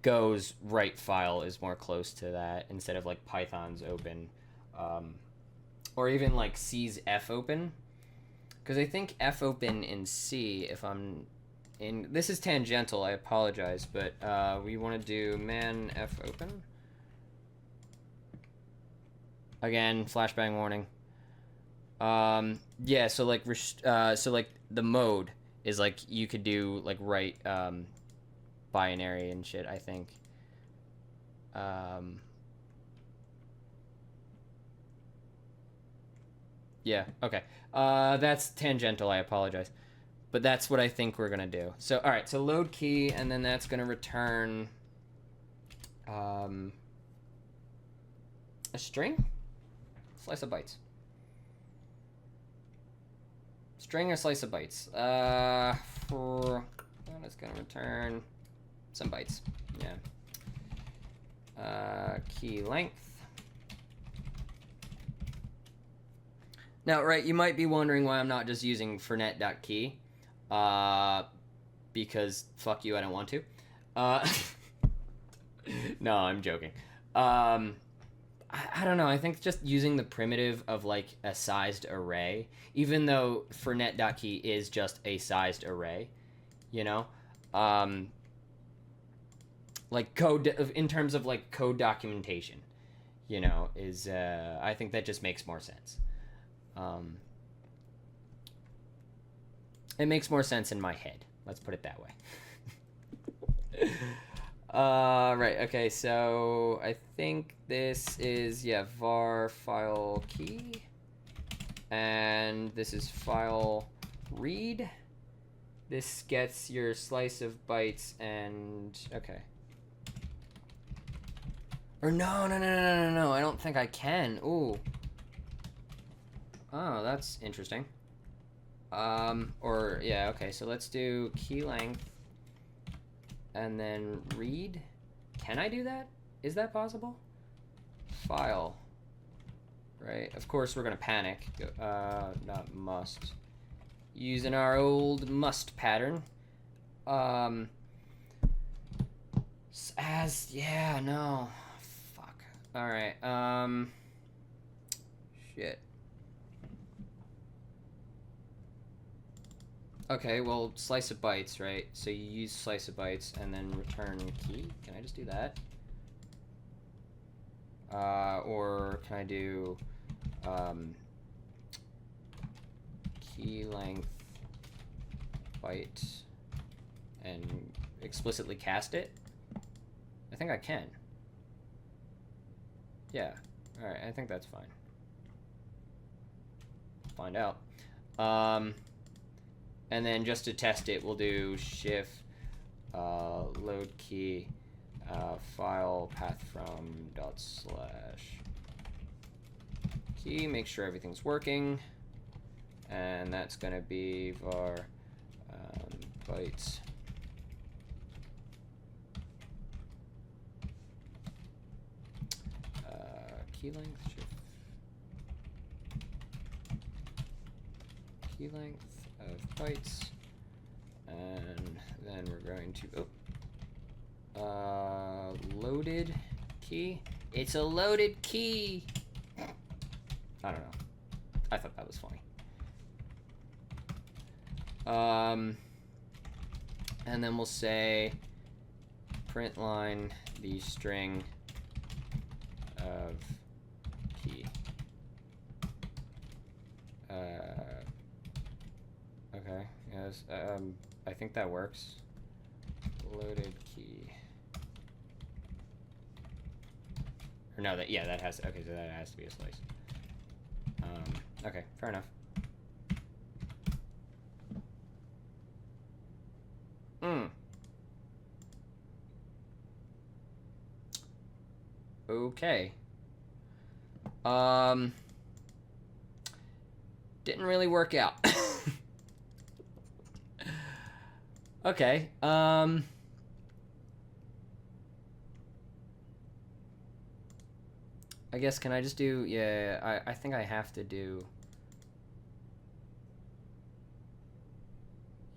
Go's write file is more close to that instead of like Python's open, or even like C's fopen, because I think fopen in C, if I'm in, this is tangential, I apologize, but we want to do man fopen. Again, flashbang warning. Yeah, so like so like the mode is like you could do like write binary and shit, I think. Yeah, okay. That's tangential, I apologize. But that's what I think we're gonna do. So all right, so load key, and then that's gonna return a string, slice of bytes. String or slice of bytes. It's gonna return some bytes. Yeah. Key length. Now, right, you might be wondering why I'm not just using fornet.key. Because fuck you, I don't want to. No, I'm joking. I don't know. I think just using the primitive of like a sized array, even though fornet.key is just a sized array, you know, like code in terms of like code documentation, you know, is I think that just makes more sense. It makes more sense in my head. Let's put it that way. Right, okay, so I think this is, yeah, var file key, and this is file read. This gets your slice of bytes, and, okay. Or no, I don't think I can. Ooh. Oh, that's interesting. Or, yeah, okay, so let's do key length, and then read. Can I do that? Is that possible? File. Right, of course we're gonna panic. Not must. Using our old must pattern. Yeah, no. Fuck. Alright, shit. Okay, well, slice of bytes, right? So you use slice of bytes and then return key. Can I just do that? Or can I do key length byte and explicitly cast it? I think I can. Yeah. Alright, I think that's fine. Find out. And then just to test it, we'll do shift load key file path from / key. Make sure everything's working, and that's gonna be var bytes. Key length, key length of bytes, and then we're going to loaded key. It's a loaded key. I don't know. I thought that was funny. And then we'll say print line the string of key. Okay, yes, I think that works. Loaded key. Or no, that has, okay, so that has to be a slice. Okay, fair enough. Okay. Didn't really work out. Okay. I guess, can I just do, yeah, I think I have to do,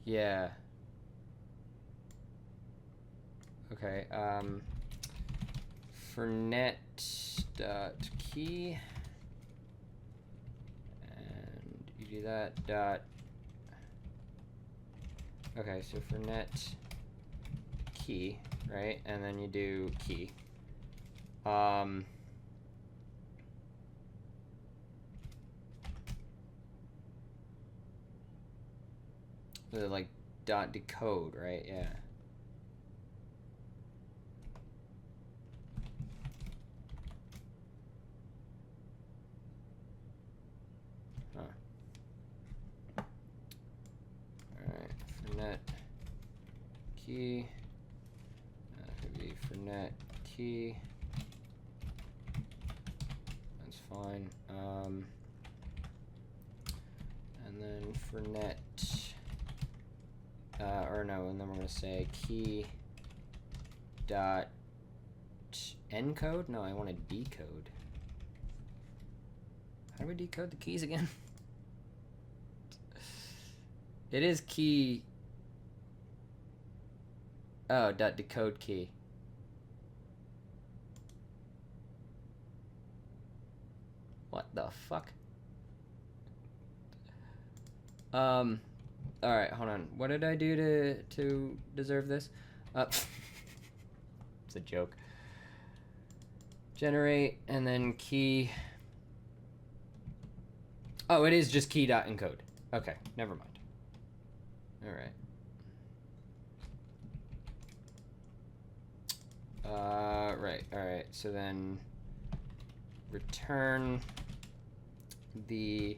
yeah. Okay, for net dot key, and you do that dot, okay, so for net key, right, and then you do key, like dot decode, right? Yeah. Huh. Alright, for net key, that could be for net key. That's fine. And then for net, or no, and then we're gonna say key dot encode. No, I want to decode. How do we decode the keys again? It is key. Oh, dot decode key. What the fuck? Alright, hold on. What did I do to deserve this? It's a joke. Generate, and then key. Oh, it is just key.encode. Okay, never mind. Alright. Alright, so then return the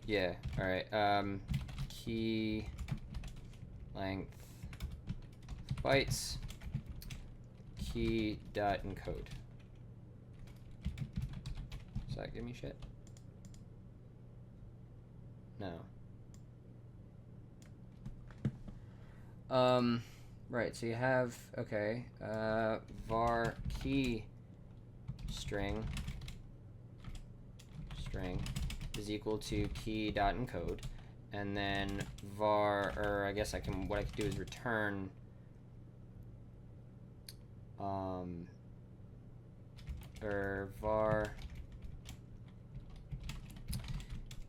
yeah, alright, key length bytes key dot encode. Does that give me shit? No. Right, so you have, okay, var key string is equal to key dot encode, and then var, or I guess what I could do is return or var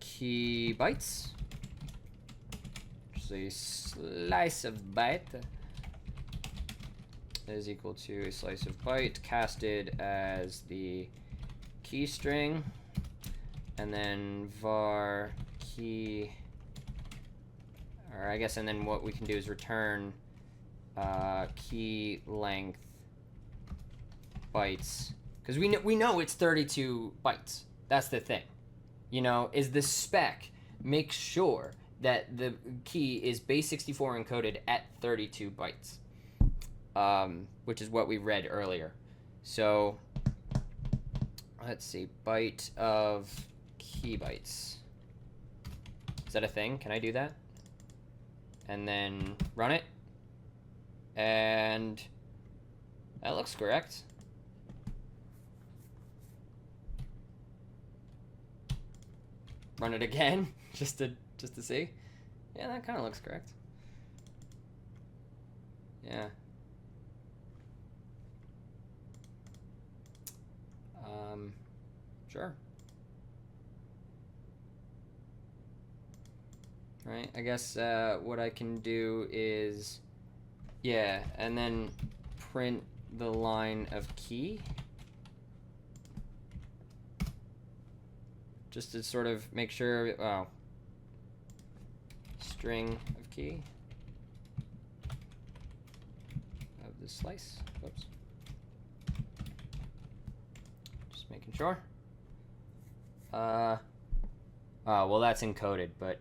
key bytes, so a slice of byte is equal to a slice of byte casted as the key string, and then var key, or I guess, and then what we can do is return key length bytes, because we know it's 32 bytes. That's the thing, you know, is the spec makes sure that the key is base 64 encoded at 32 bytes, which is what we read earlier. So let's see, byte of key bytes. Is that a thing? Can I do that? And then run it. And that looks correct. Run it again, just to see. Yeah, that kind of looks correct. Yeah. Sure. Right, I guess what I can do is, yeah, and then print the line of key. Just to sort of make sure, oh, string of key of the slice. Whoops. Just making sure. Oh, well, that's encoded, but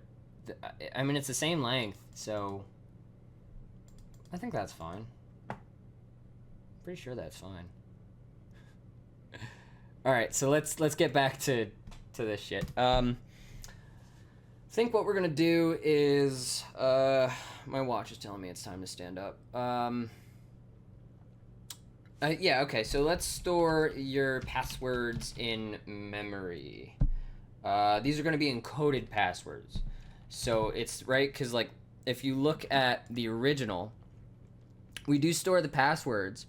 I mean, it's the same length, so I think that's fine. Pretty sure that's fine. All right, so let's get back to this shit. I think what we're gonna do is my watch is telling me it's time to stand up. Yeah, okay, so let's store your passwords in memory. These are going to be encoded passwords. So it's right, because like if you look at the original, we do store the passwords,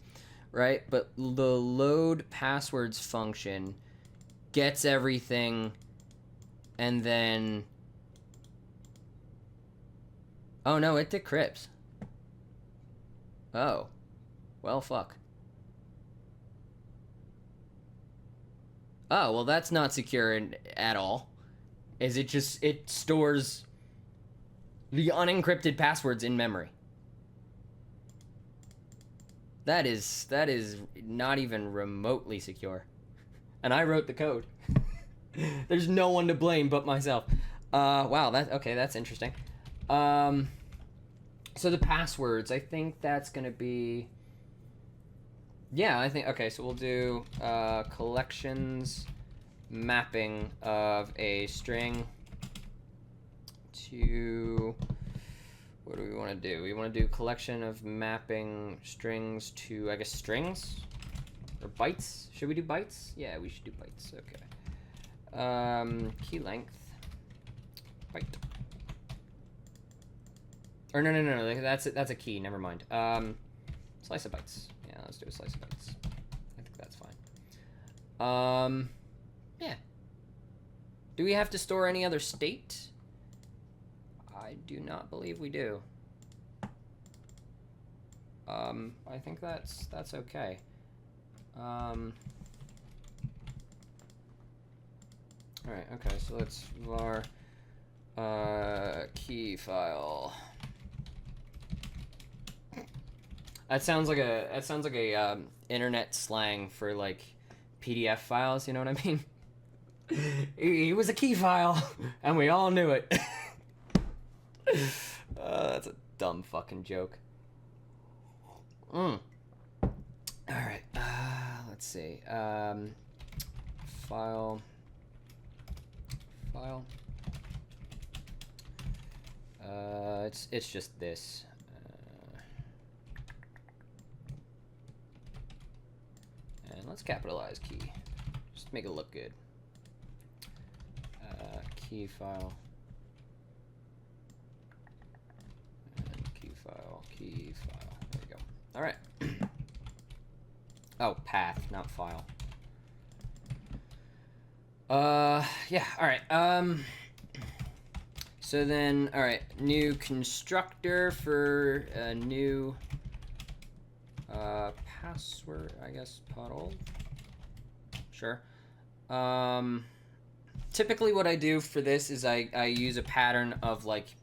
right? But the load passwords function gets everything and then... Oh no, it decrypts. Oh. Well, fuck. Oh, well, that's not secure at all. It stores the unencrypted passwords in memory. That is not even remotely secure. And I wrote the code. There's no one to blame but myself. Wow, that's interesting. So the passwords, I think that's gonna be... Yeah, I think, okay, so we'll do collections mapping of a string to, what do we want to do? We want to do collection of mapping strings to, I guess, strings? Or bytes? Should we do bytes? Yeah, we should do bytes, okay. Key length, byte. Or no, that's a key, never mind. Slice of bytes. Yeah, let's do a slice of bytes. I think that's fine. Yeah. Do we have to store any other state? I do not believe we do. I think that's okay. Alright, okay, so let's var key file. That sounds like a internet slang for like PDF files, you know what I mean? He was a key file, and we all knew it. That's a dumb fucking joke. All right, let's see. File. It's just this. And let's capitalize key. Just to make it look good. Key file. And key file. There we go. All right. Oh, path, not file. Yeah, all right. So then, all right, new constructor for a new password, I guess, puddle. Sure. Typically what I do for this is I use a pattern of like,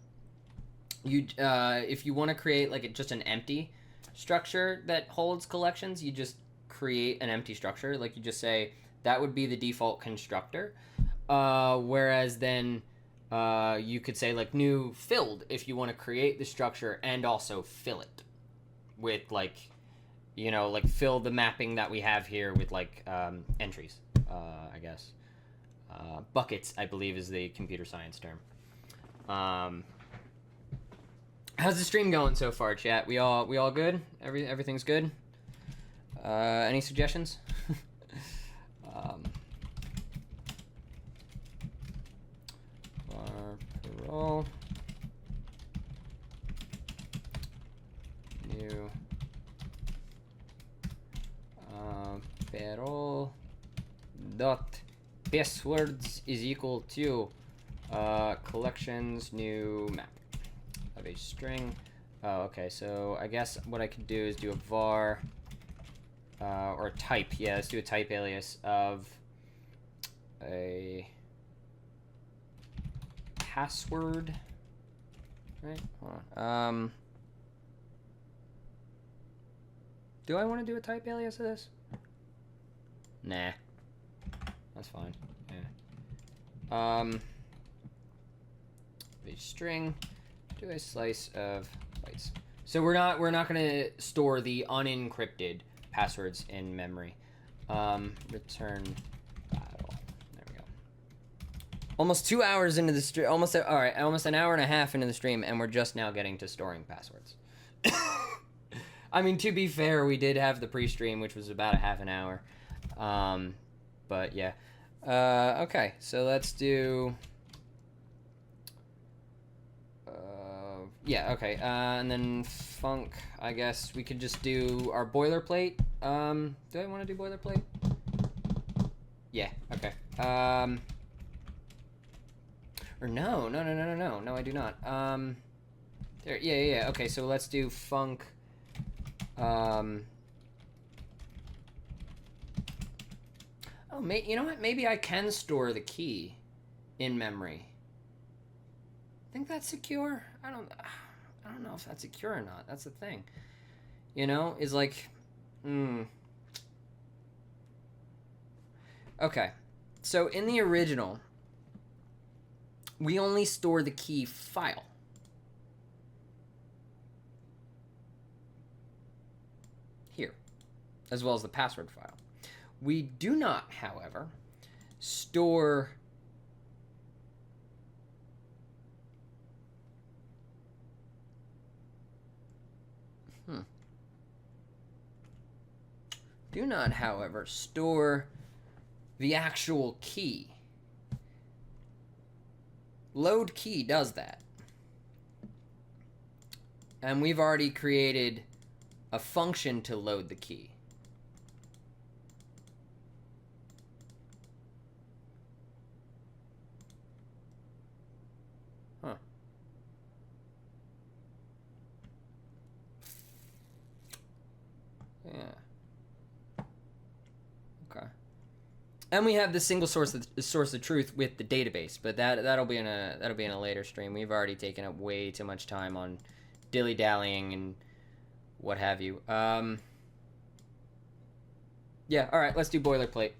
if you want to create like just an empty structure that holds collections, you just create an empty structure. Like you just say, that would be the default constructor. Whereas then you could say like new filled if you want to create the structure and also fill it with like, you know, like fill the mapping that we have here with like entries, I guess. Buckets, I believe, is the computer science term. How's the stream going so far, chat? We all good? Everything's good? Any suggestions? Parole. New. Parole. Dot. Passwords is equal to collections new map of a string. Oh, okay, so I guess what I could do is do a var or type. Yeah, let's do a type alias of a password. Right? Hold on. Do I want to do a type alias of this? Nah. That's fine. Yeah. A string to a slice of bytes. So we're not gonna store the unencrypted passwords in memory. Return battle. There we go. Almost 2 hours into the stream. Almost an hour and a half into the stream, and we're just now getting to storing passwords. I mean, to be fair, we did have the pre-stream, which was about a half an hour. But yeah. Okay, so let's do. Yeah, okay. And then func, I guess we could just do our boilerplate. Do I want to do boilerplate? Yeah, okay. Or no, I do not. There, yeah. Okay, so let's do func. Oh, you know what? Maybe I can store the key in memory. Think that's secure? I don't know if that's secure or not. That's the thing. You know, is like, Okay, so in the original, we only store the key file. Here, as well as the password file. We do not, however, store the actual key. Load key does that. And we've already created a function to load the key. Huh. Yeah. Okay. And we have the single source of truth with the database, but that'll be in a later stream. We've already taken up way too much time on dilly-dallying and what have you. Yeah, all right, let's do boilerplate.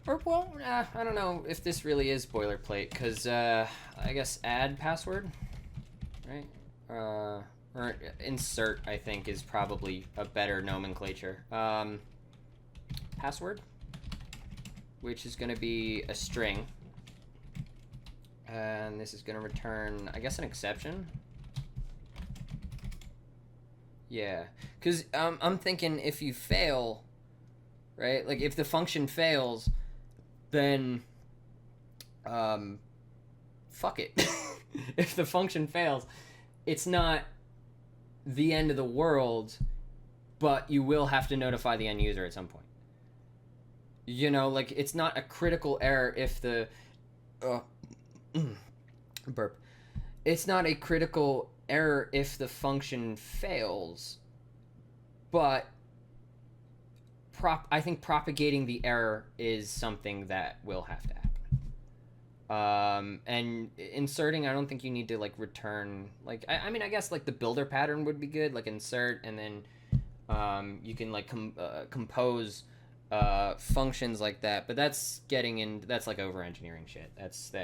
Or, well, I don't know if this really is boilerplate, because I guess add password, right? Or insert, I think, is probably a better nomenclature. Password, which is going to be a string. And this is going to return, I guess, an exception. Yeah, because I'm thinking if you fail, right? Like, if the function fails, then, fuck it. If the function fails, it's not the end of the world, but you will have to notify the end user at some point. You know, like, it's not a critical error if the... burp. It's not a critical error if the function fails, but I think propagating the error is something that will have to happen. And inserting, I don't think you need to like return, like, I mean, I guess like the builder pattern would be good, like insert, and then you can like compose functions like that, but that's like over engineering shit.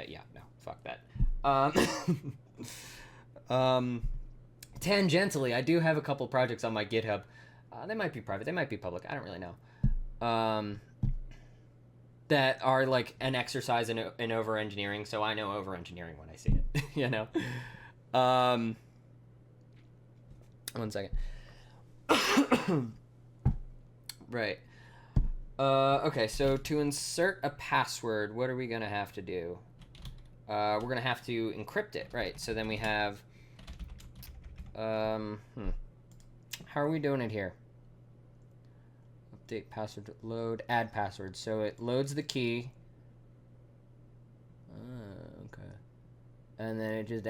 Yeah, no, fuck that. Tangentially, I do have a couple projects on my GitHub. They might be private, they might be public, I don't really know. that are like an exercise in over engineering. So I know over engineering when I see it. You know. Um, 1 second. Right. Okay, so to insert a password, what are we gonna have to do? We're gonna have to encrypt it, right? So then we have, how are we doing it here? Update password, load, add password. So it loads the key. Okay. And then it just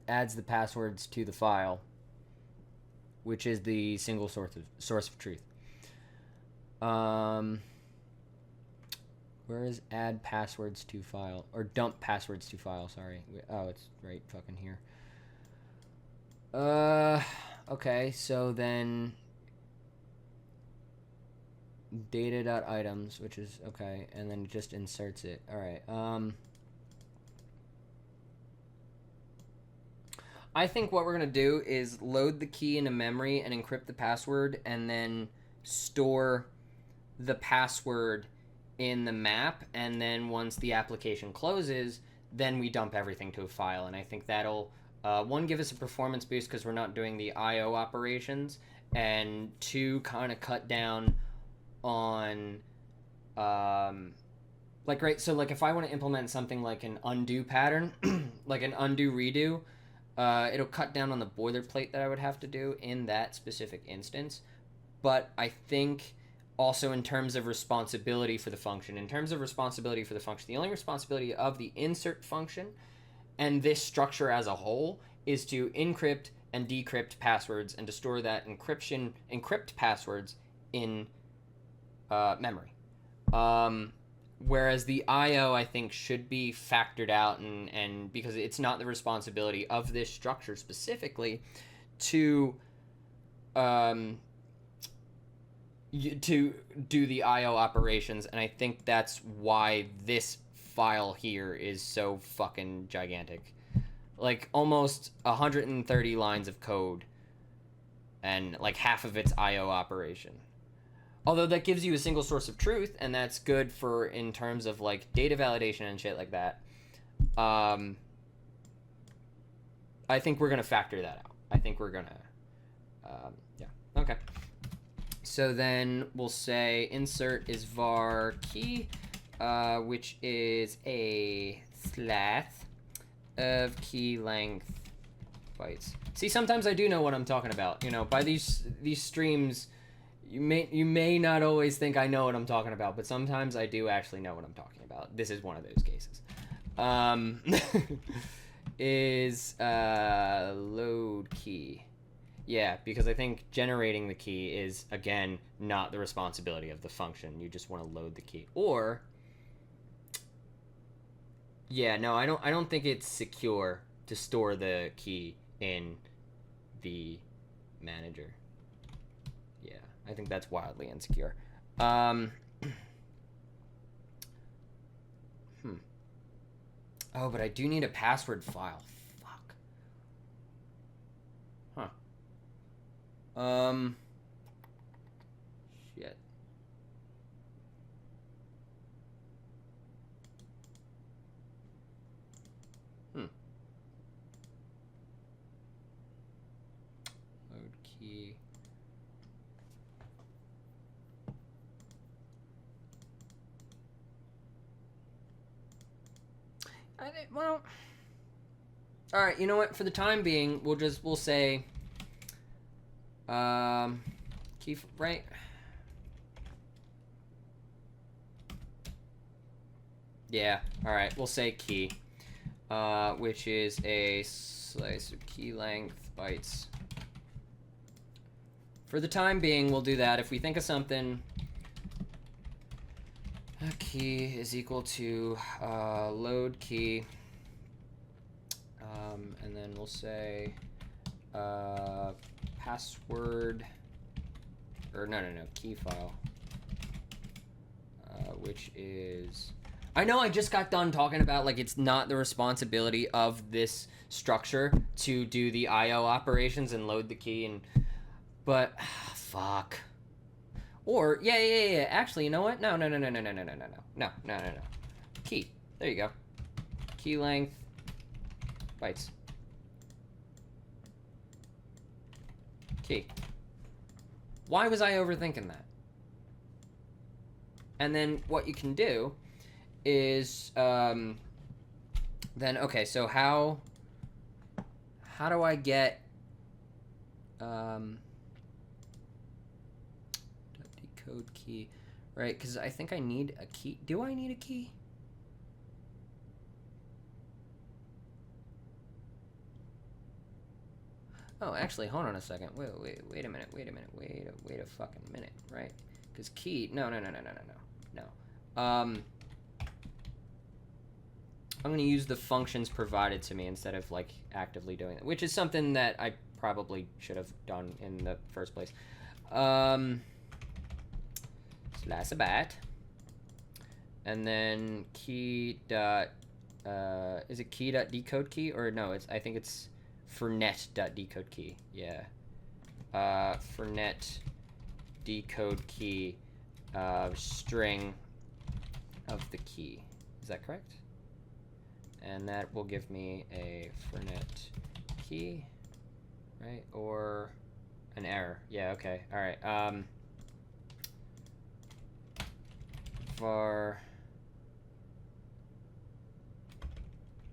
adds the passwords to the file, which is the single source of truth. Where is add passwords to file? Or dump passwords to file, sorry. Oh, it's right fucking here. Okay, so then data.items, which is, okay, and then it just inserts it. Alright, I think what we're gonna do is load the key into memory and encrypt the password, and then store the password in the map, and then once the application closes, then we dump everything to a file. And I think that'll one, give us a performance boost because we're not doing the IO operations, and two, kind of cut down on like, right, so like if I want to implement something like an undo pattern, like an undo redo, it'll cut down on the boilerplate that I would have to do in that specific instance. But I think also in terms of responsibility for the function, the only responsibility of the insert function and this structure as a whole is to encrypt and decrypt passwords and to store that encrypt passwords in memory. Whereas the IO, I think, should be factored out, and because it's not the responsibility of this structure specifically to do the IO operations, and I think that's why this file here is so fucking gigantic. Like almost 130 lines of code and like half of its IO operation. Although that gives you a single source of truth, and that's good for in terms of like data validation and shit like that. I think we're gonna factor that out. I think we're gonna, yeah, okay. So then we'll say insert is var key, which is a slash of key length bytes. See, sometimes I do know what I'm talking about. You know, by these streams, you may not always think I know what I'm talking about, but sometimes I do actually know what I'm talking about. This is one of those cases. Is load key. Yeah, because I think generating the key is, again, not the responsibility of the function. You just want to load the key. Or, yeah, no, I don't think it's secure to store the key in the manager. Yeah, I think that's wildly insecure. Oh, but I do need a password file. Shit. Load key. Well, all right, you know what? For the time being, we'll say key, right? Yeah, all right, we'll say key, which is a slice of key length bytes. For the time being, we'll do that. If we think of something, a key is equal to load key, and then we'll say password, or no, key file, which is, I know I just got done talking about like it's not the responsibility of this structure to do the IO operations and load the key, but fuck. Or, yeah. Actually, you know what? No. Key. There you go. Key length. Bytes. Key. Why was I overthinking that? And then what you can do is, then, okay, so how do I get, decode key, right? Because I think I need a key. Do I need a key? Oh, actually, hold on a second. Wait a minute. Wait a fucking minute, right? Because key, no. I'm going to use the functions provided to me instead of, like, actively doing it, which is something that I probably should have done in the first place. Slash a bat. And then key dot, is it key dot decode key? Or no, I think it's for net dot decode key. Yeah. For net decode key, string of the key. Is that correct? And that will give me a fornet key, right? Or an error. Yeah, okay. All right. Var.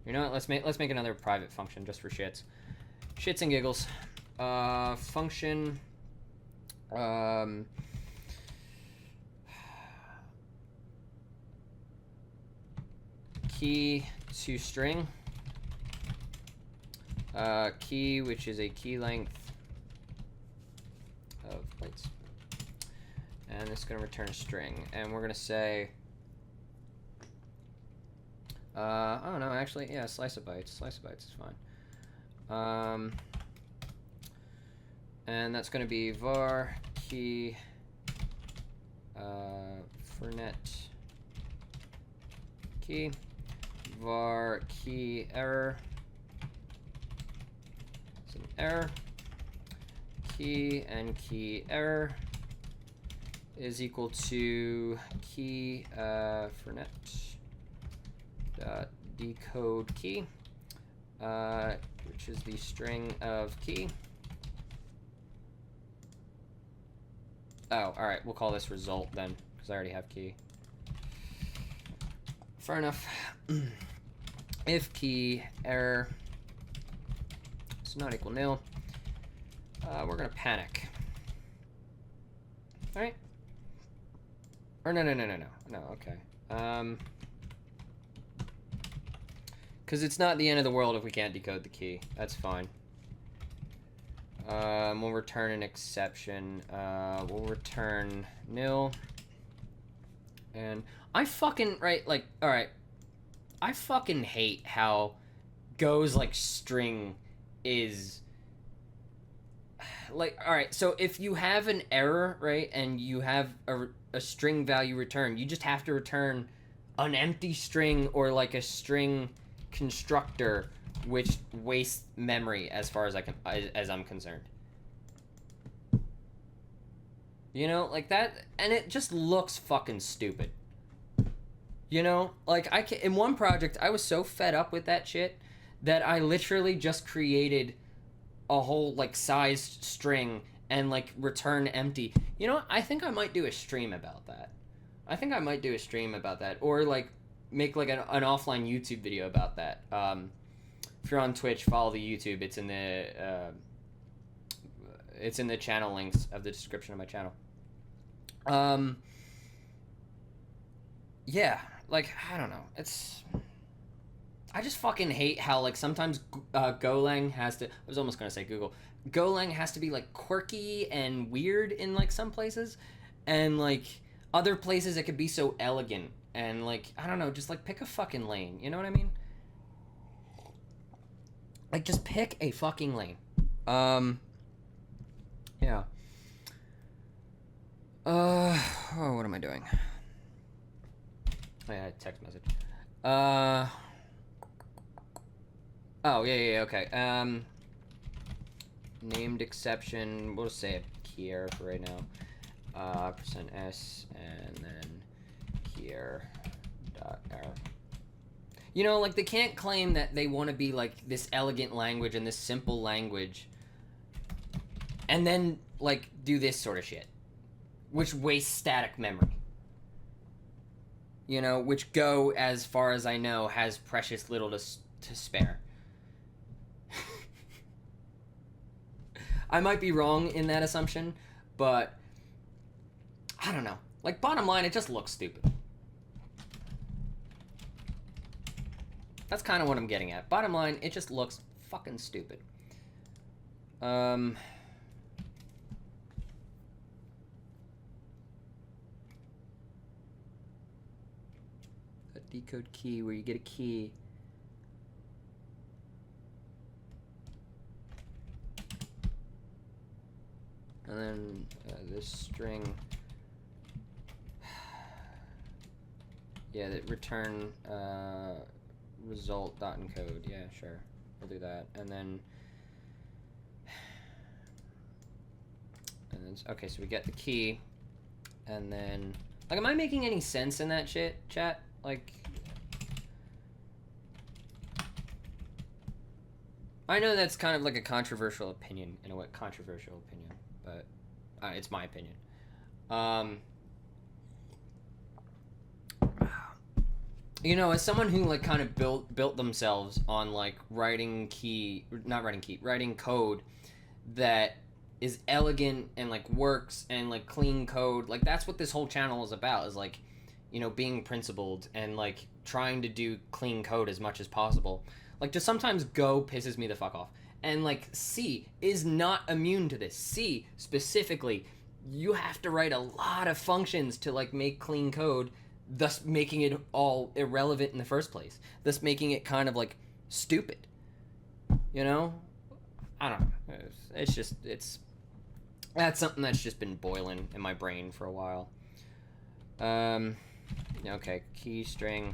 You know what? Let's make another private function just for shits. Shits and giggles. Function. Key to string. Key, which is a key length of bytes. And it's going to return a string. And we're going to say, oh no, actually, yeah, slice of bytes. Slice of bytes is fine. And that's going to be var key fornet key var key error. It's an error. Key and key error is equal to key fornet dot decode key, which is the string of key. Oh, all right. We'll call this result then, because I already have key. Fair enough. If key error is not equal nil, we're gonna panic. All right. Or no. Okay. Because it's not the end of the world if we can't decode the key. That's fine. We'll return an exception. We'll return nil. And I fucking, right, like, alright. I fucking hate how Go's, like, string is, like, alright, so if you have an error, right, and you have a string value return, you just have to return an empty string or, like, a string constructor, which wastes memory as far as I'm concerned. You know, like that, and it just looks fucking stupid. You know, like in one project, I was so fed up with that shit that I literally just created a whole like sized string and like return empty. You know what? I think I might do a stream about that. Or like make like an offline YouTube video about that. If you're on Twitch, follow the YouTube. It's in the channel links of the description of my channel. Yeah, like, I don't know. I just fucking hate how, like, sometimes Golang has to... I was almost going to say Google. Golang has to be, like, quirky and weird in, like, some places. And, like, other places it could be so elegant. And, like, I don't know, just, like, pick a fucking lane. You know what I mean? Like, just pick a fucking lane. Yeah. Oh, what am I doing? Oh, yeah, text message. Oh, yeah, okay. Named exception, we'll just say a key error for right now. percent %s, and then here, dot error. You know, like, they can't claim that they want to be, like, this elegant language and this simple language, and then, like, do this sort of shit, which wastes static memory. You know, which Go, as far as I know, has precious little to spare. I might be wrong in that assumption, but I don't know. Like, bottom line, it just looks stupid. That's kind of what I'm getting at. Bottom line, it just looks fucking stupid. A decode key where you get a key. And then this string. Yeah, that return result dot encode. Yeah, sure. We'll do that. And then okay, so we get the key. And then, like, am I making any sense in that shit, chat? Like, I know that's kind of like a controversial opinion, in a way, but it's my opinion. You know, as someone who, like, kind of built themselves on, like, writing code that is elegant and, like, works and, like, clean code, like, that's what this whole channel is about, is, like, you know, being principled and, like, trying to do clean code as much as possible. Like, just sometimes Go pisses me the fuck off. And, like, C is not immune to this. C, specifically, you have to write a lot of functions to, like, make clean code, thus making it all irrelevant in the first place. Thus making it kind of, like, stupid. You know? I don't know. That's something that's just been boiling in my brain for a while. Okay, key string,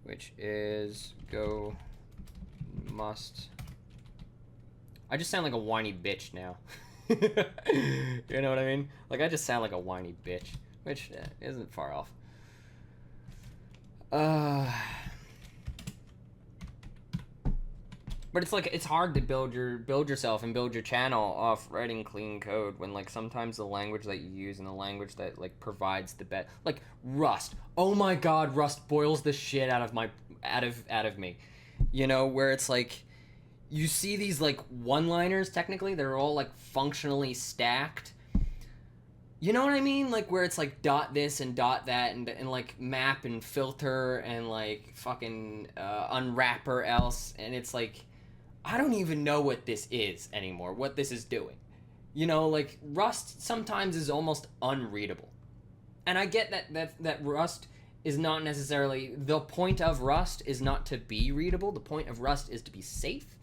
which is Go must. I just sound like a whiny bitch now. You know what I mean? Like, I just sound like a whiny bitch, which isn't far off. But it's like, it's hard to build yourself and build your channel off writing clean code when, like, sometimes the language that you use and the language that, like, provides the best, like, Rust. Oh my god, Rust boils the shit out of me. You know, where it's like, you see these, like, one-liners, technically, they're all, like, functionally stacked. You know what I mean? Like, where it's like dot this and dot that and like map and filter and, like, fucking unwrapper else, and it's like, I don't even know what this is anymore, what this is doing. You know, like, Rust sometimes is almost unreadable. And I get that Rust is not necessarily, the point of Rust is not to be readable, the point of Rust is to be safe.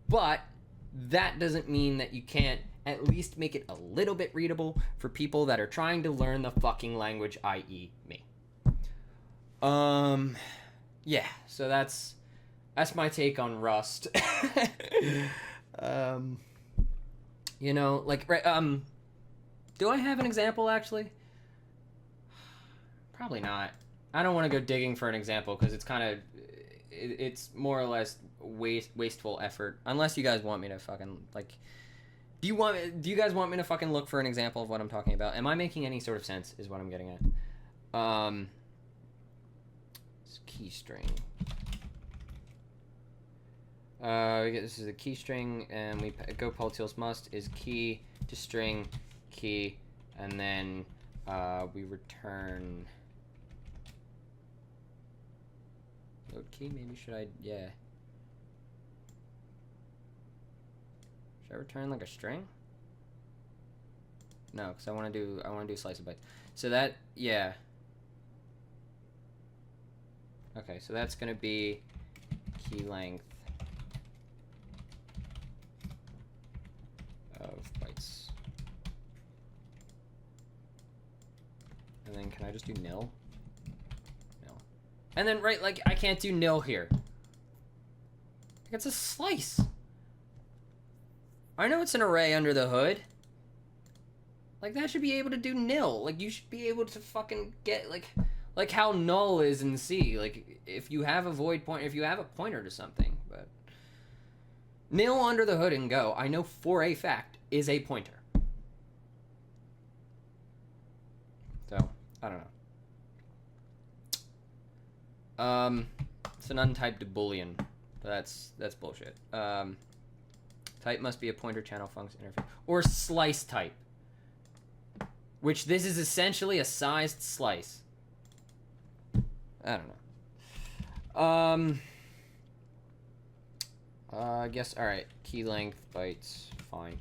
But that doesn't mean that you can't at least make it a little bit readable for people that are trying to learn the fucking language, i.e. me. Yeah, so that's my take on Rust. You know, like, do I have an example, actually? Probably not. I don't want to go digging for an example, because it's kind of, it's more or less wasteful effort, unless you guys want me to fucking, like, do you guys want me to fucking look for an example of what I'm talking about? Am I making any sort of sense, is what I'm getting at. It's key string. This is a key string, and we go poltils must is key to string key, and then we return load key. Maybe yeah. Should I return like a string? No, because I want to do slice of bytes. So that, yeah. Okay, so that's gonna be key length of bytes. And then can I just do nil? Nil. And then, right, like, I can't do nil here. It's a slice. I know it's an array under the hood. Like, that should be able to do nil. Like, you should be able to fucking get, like how null is in C. Like, if you have a void pointer, if you have a pointer to something, but... Nil under the hood in Go, I know for a fact, is a pointer. So, I don't know. It's an untyped boolean. That's bullshit. Type must be a pointer channel function interface. Or slice type. Which this is essentially a sized slice. I don't know. I guess, alright. Key length, bytes, fine.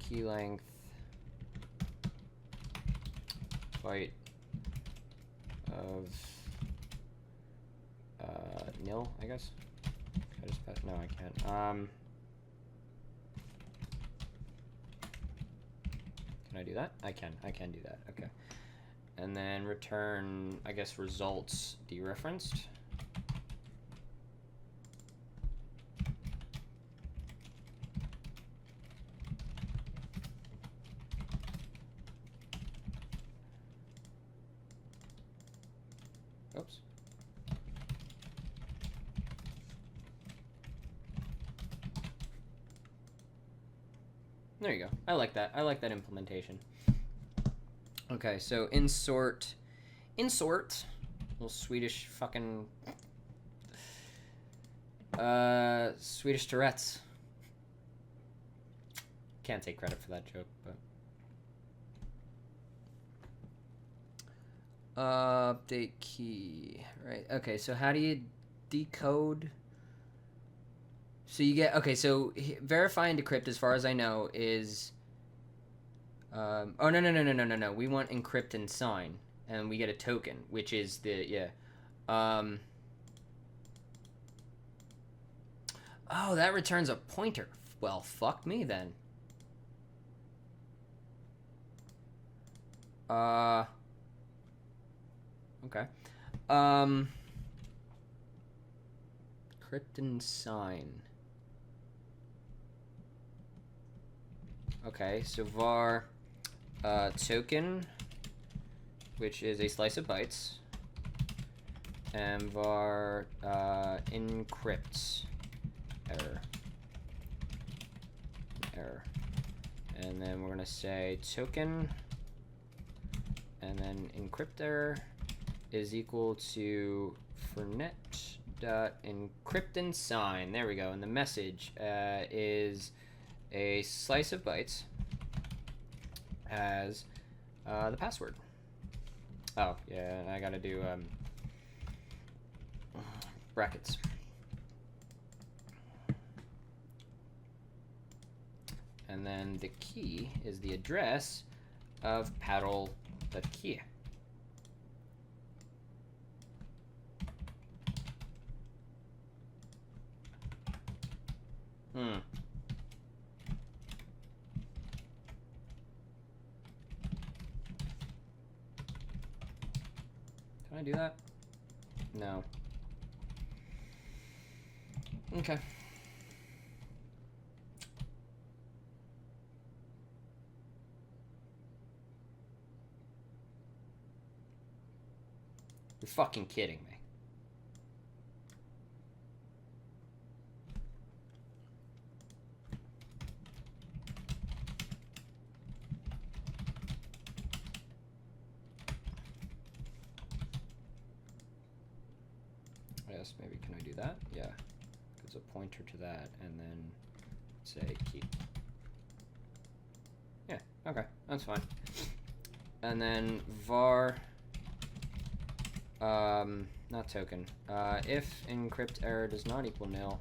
Key length, byte of, nil, I guess. Can I just pass? No, I can't. Can I do that? I can do that, okay. And then return, I guess, results dereferenced. Oops. There you go. I like that. I like that implementation. Okay, so insort, little Swedish fucking, Swedish Tourette's. Can't take credit for that joke, but. Update key, right? Okay, so how do you decode? So you get, okay, so verify and decrypt, as far as I know, is, oh, no. We want encrypt and sign, and we get a token, which is the, yeah. Oh, that returns a pointer. Well, fuck me then. Okay. Encrypt and sign. Okay, so var token, which is a slice of bytes, and var encrypt error, and then we're gonna say token, and then encrypt error is equal to fornet dot encrypt and sign. There we go. And the message is a slice of bytes as the password. Oh, yeah, I gotta do brackets. And then the key is the address of paddle.key. Can I do that? No. Okay. You're fucking kidding me. Yes, maybe can I do that? Yeah. There's a pointer to that, and then say keep. Yeah, okay, that's fine. And then var not token. If encrypt error does not equal nil,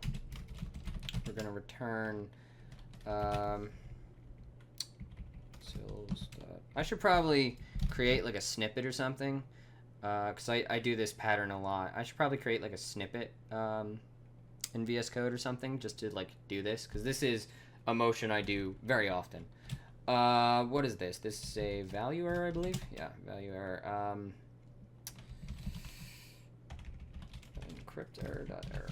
we're gonna return I should probably create like a snippet or something, because I do this pattern a lot. I should probably create like a snippet in VS Code or something just to like do this, because this is a motion I do very often. What is this? This is a value error, I believe. Yeah, value error. Encrypt error dot error.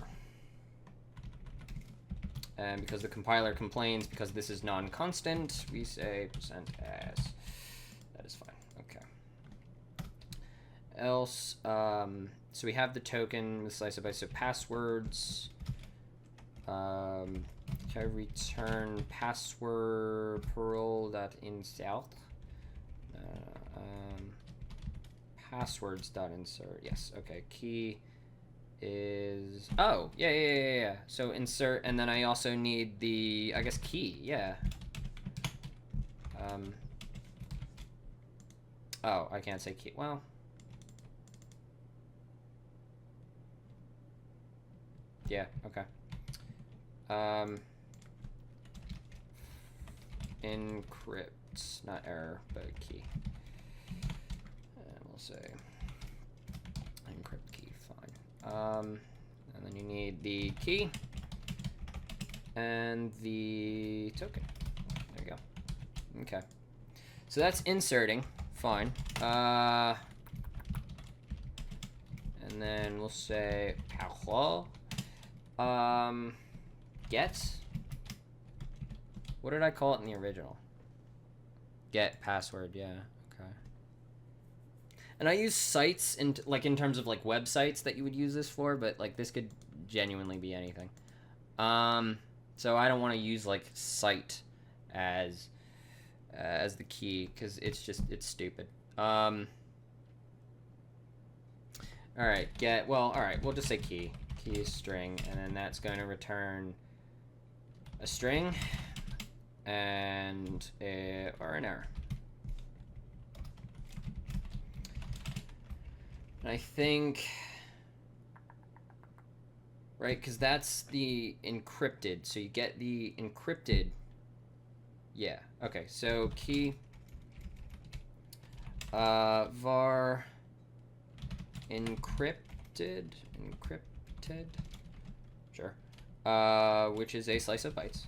And because the compiler complains because this is non-constant, we say %s. That is fine. Okay. Else, so we have the token with slice of bytes. So passwords. Can I return password parole.insert? Passwords.insert. Yes. Okay. Key is, oh, yeah. So insert, and then I also need the, I guess, key. Yeah. Oh, I can't say key. Well, yeah. Okay. Encrypt, not error, but key. And we'll say encrypt key, fine. And then you need the key and the token. There you go. Okay. So that's inserting, fine. And then we'll say parole. Get. What did I call it in the original? Get password, yeah, okay. And I use sites in terms of like websites that you would use this for, but like this could genuinely be anything. So I don't want to use like site as the key because it's stupid. All right, get, well, all right, we'll just say key. Key is string, and then that's going to return a string and or an error. And I think, right, because that's the encrypted, so you get the encrypted. Yeah, okay, so key var encrypted, sure, which is a slice of bytes,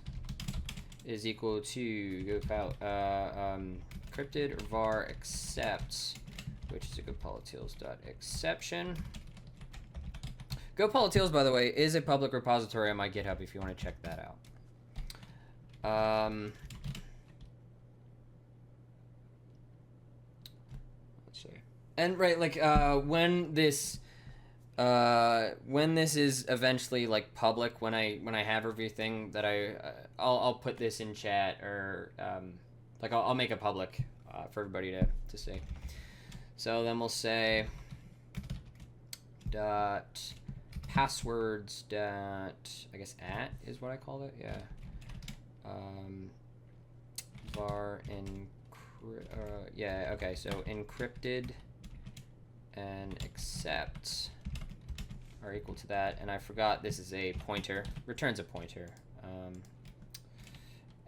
is equal to go file encrypted var accept, which is a gopolitils.exception. gopolitils, by the way, is a public repository on my GitHub if you want to check that out. Let's see. And right, like when this is eventually like public, when I have everything that I'll put this in chat, or like I'll make it public for everybody to see. So then we'll say dot passwords dot, I guess at is what I called it, yeah. Var yeah, okay, so encrypted and accept are equal to that, and I forgot this is a pointer, returns a pointer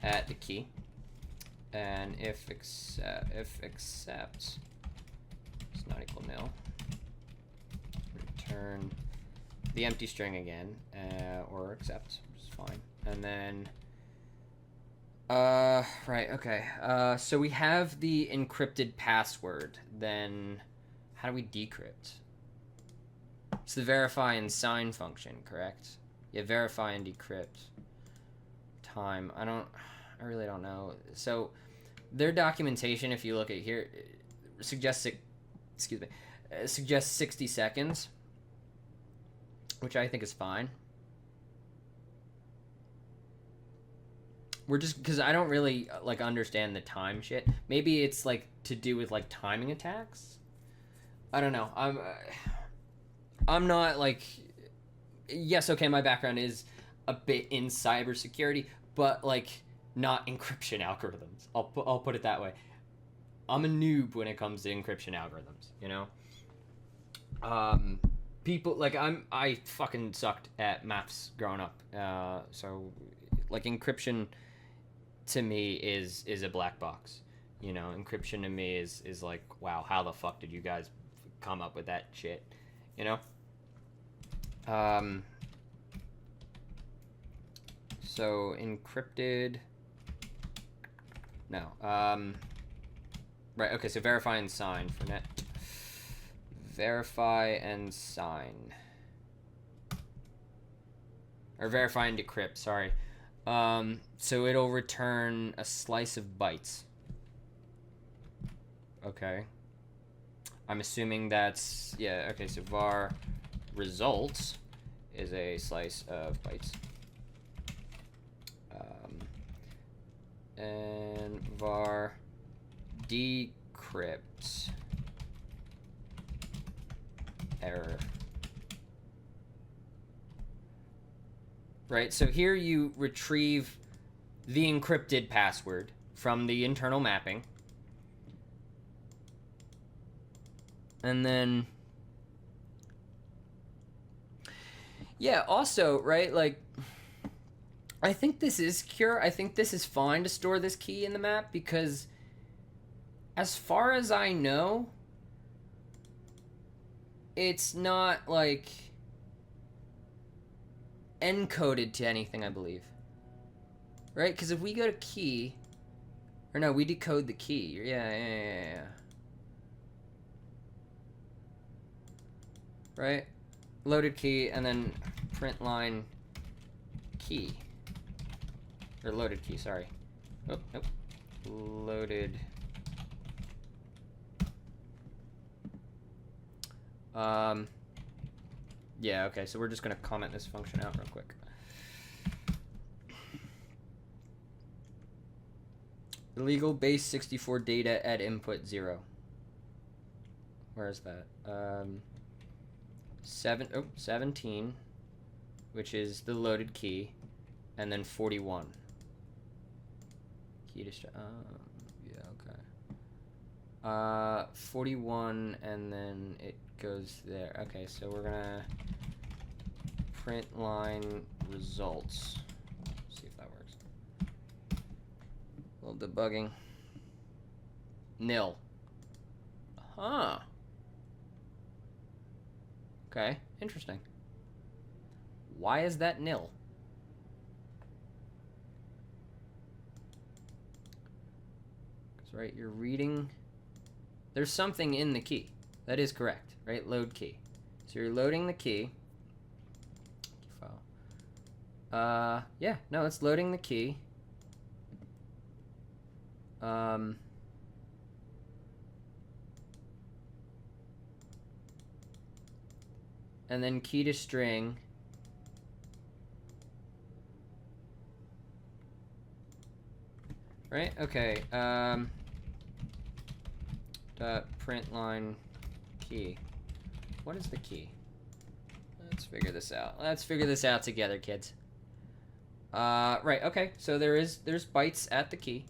at the key, and if accept is not equal nil, return the empty string again, or accept, which is fine, and then right, okay, so we have the encrypted password, then how do we decrypt? It's the verify and sign function, correct? Yeah, verify and decrypt. Time, I really don't know. So their documentation, if you look at here, suggests 60 seconds, which I think is fine. We're just, because I don't really like understand the time shit. Maybe it's like to do with like timing attacks. I don't know. I'm not like, yes, okay, my background is a bit in cybersecurity, but like not encryption algorithms. I'll put it that way. I'm a noob when it comes to encryption algorithms, you know? People like I fucking sucked at maths growing up. So like encryption to me is a black box. You know, encryption to me is like, wow, how the fuck did you guys come up with that shit? You know? So encrypted, no, right, okay, so verify and sign for net, verify and sign, or verify and decrypt, sorry, So it'll return a slice of bytes. Okay. I'm assuming that's, yeah, okay, so var results is a slice of bytes. And var decrypt error. Right, so here you retrieve the encrypted password from the internal mapping. And then, yeah, also, right, like, I think this is secure. I think this is fine to store this key in the map because as far as I know, it's not, like, encoded to anything, I believe. Right? Because if we go to key, or no, we decode the key. Yeah. Right? Loaded key, and then print line key. Or loaded key, sorry. Oh, nope. Loaded. Yeah, okay, so we're just gonna comment this function out real quick. Illegal base 64 data at input 0. Where is that? 17, which is the loaded key, and then 41. Key to yeah, okay. 41, and then it goes there. Okay, so we're gonna print line results. See if that works. A little debugging. Nil. Huh. Okay, interesting. Why is that nil? Because, right, you're reading... There's something in the key. That is correct, right? Load key. So you're loading the key. Key file. Yeah, no, it's loading the key. And then key to string. Right? Okay. Dot print line key. What is the key? Let's figure this out. Let's figure this out together, kids. Right, okay. So there's bytes at the key.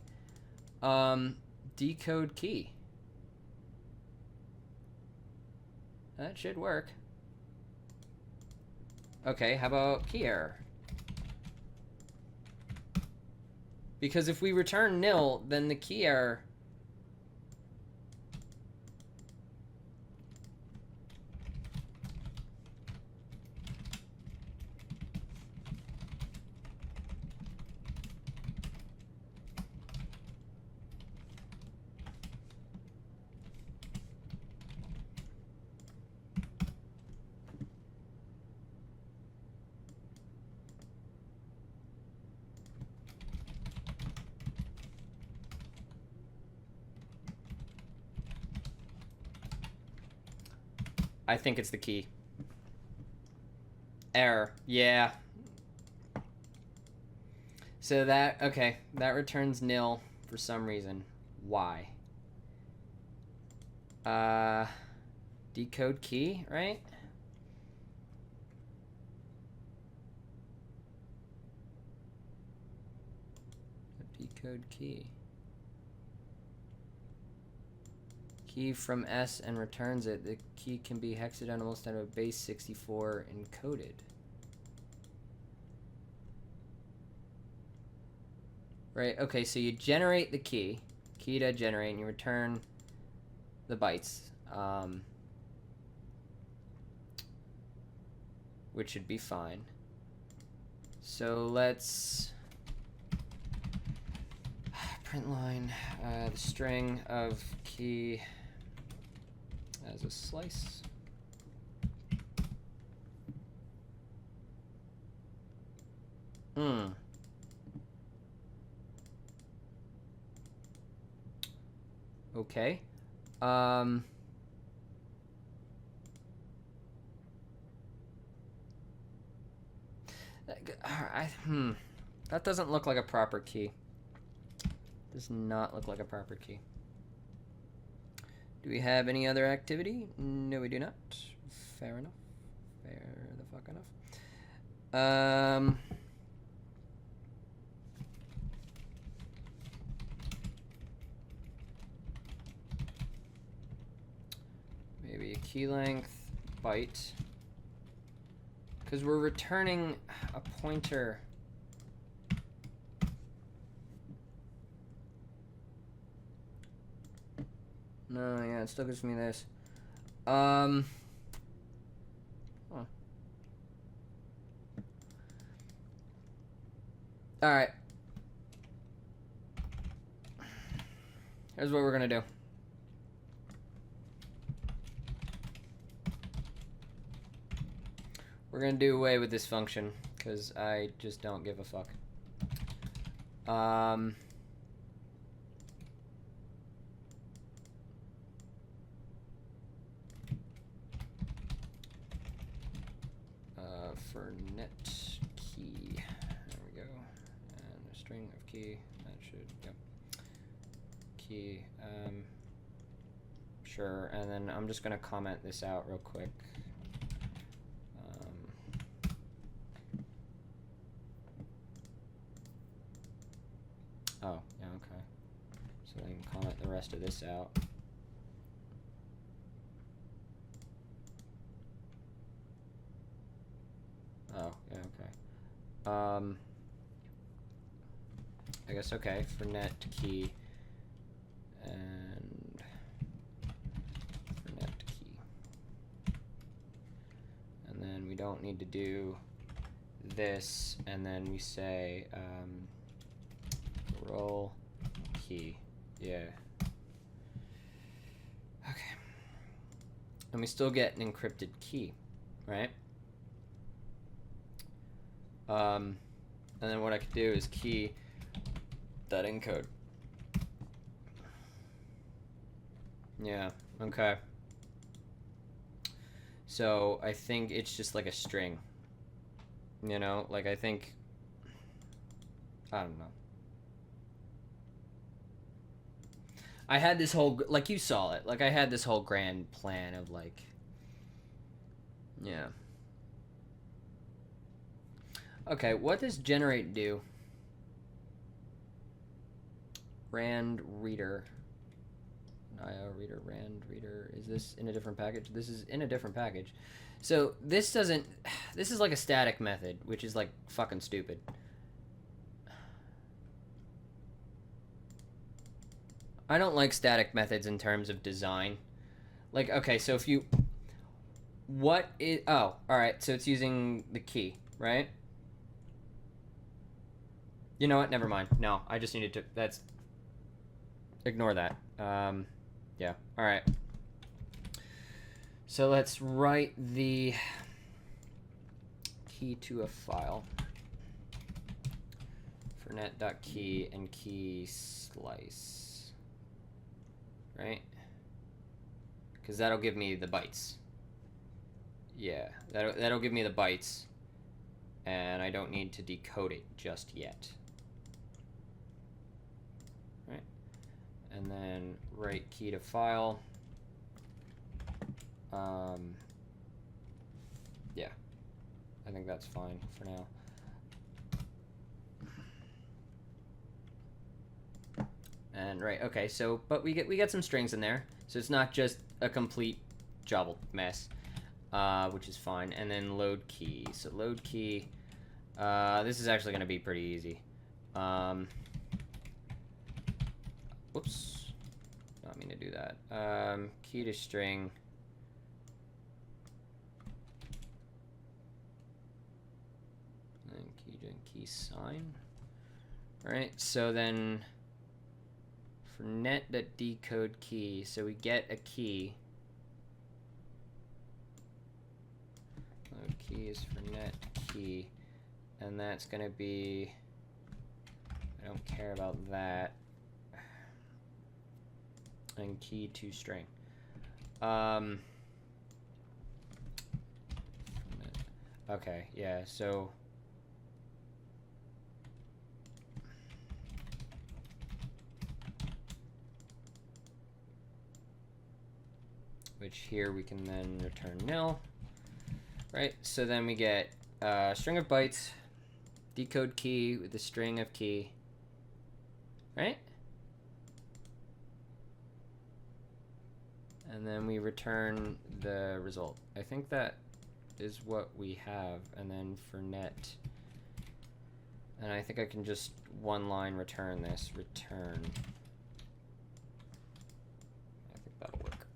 Decode key. That should work. Okay, how about key error? Because if we return nil, then the key error... I think it's the key. Error. Yeah. So that, okay, that returns nil for some reason. Why? Decode key, right? Decode key. Key from S and returns it. The key can be hexadecimal instead of base 64 encoded. Right, okay, so you generate the key to generate, and you return the bytes, which should be fine. So let's print line the string of key as a slice. Okay. That doesn't look like a proper key. Does not look like a proper key. Do we have any other activity? No, we do not. Fair enough. Fair the fuck enough. Maybe a key length byte. Because we're returning a pointer. No, yeah, it still gives me this. Huh. Alright. Here's what we're gonna do. We're gonna do away with this function, because I just don't give a fuck. For net key, there we go, and a string of key, that should, yep, key, sure, and then I'm just gonna comment this out real quick. Oh, yeah, okay, so then comment the rest of this out. Oh, yeah, okay. I guess, okay, for net key, and for net key. And then we don't need to do this, and then we say, roll key, yeah. Okay. And we still get an encrypted key, right? And then what I could do is key that encode. Yeah, okay. So I think it's just like a string. You know, like I think, I don't know. I had this whole, like you saw it, like I had this whole grand plan of like, yeah. Okay, what does generate do? Rand reader. IO reader, rand reader. Is this in a different package? This is in a different package. So this doesn't, this is like a static method, which is like fucking stupid. I don't like static methods in terms of design. Like, okay, so if you, what is, oh, alright, so it's using the key, right? You know what? Never mind. No, I just needed to... That's... Ignore that. Yeah. Alright. So let's write the key to a file. For net.key and key slice. Right? Because that'll give me the bytes. Yeah. That'll give me the bytes. And I don't need to decode it just yet. Right, and then write key to file. Yeah, I think that's fine for now. And right, okay, so but we get some strings in there, so it's not just a complete jobbled mess, which is fine. And then load key. So load key. This is actually going to be pretty easy. Whoops. Not mean to do that. Key to string. And key sign. Alright, so then for net.decode key, so we get a key. Load key is for net key. And that's going to be, I don't care about that. and key to string. Okay, yeah, so which here we can then return nil, right? So then we get a string of bytes, decode key with a string of key, right? And then we return the result. I think that is what we have. And then for net, and I think I can just one line return this, return. I think that'll work.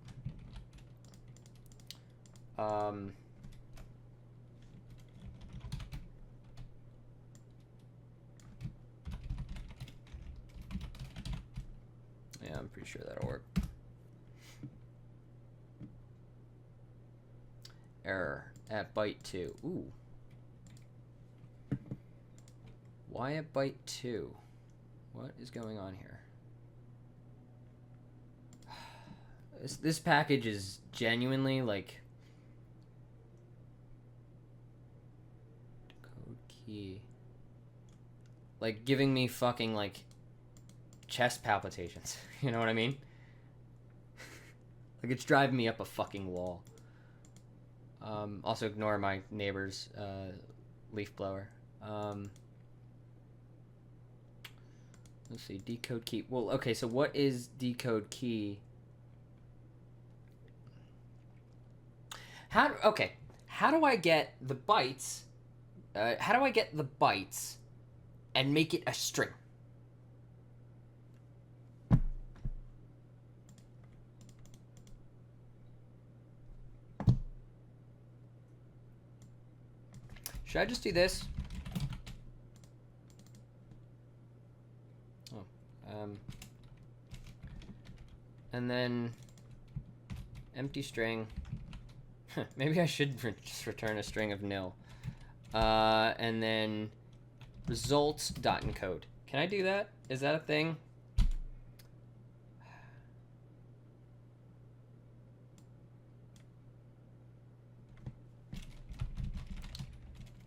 Yeah, I'm pretty sure that'll work. Error at byte 2. Ooh. Why at byte 2? What is going on here? This package is genuinely like code key, like giving me fucking like chest palpitations. You know what I mean? Like it's driving me up a fucking wall. Also ignore my neighbor's leaf blower. Let's see, decode key. Well, okay, so what is decode key? How do I get the bytes? How do I get the bytes and make it a string? Should I just do this? Oh, and then empty string. Maybe I should just return a string of nil. And then results dot encode. Can I do that? Is that a thing?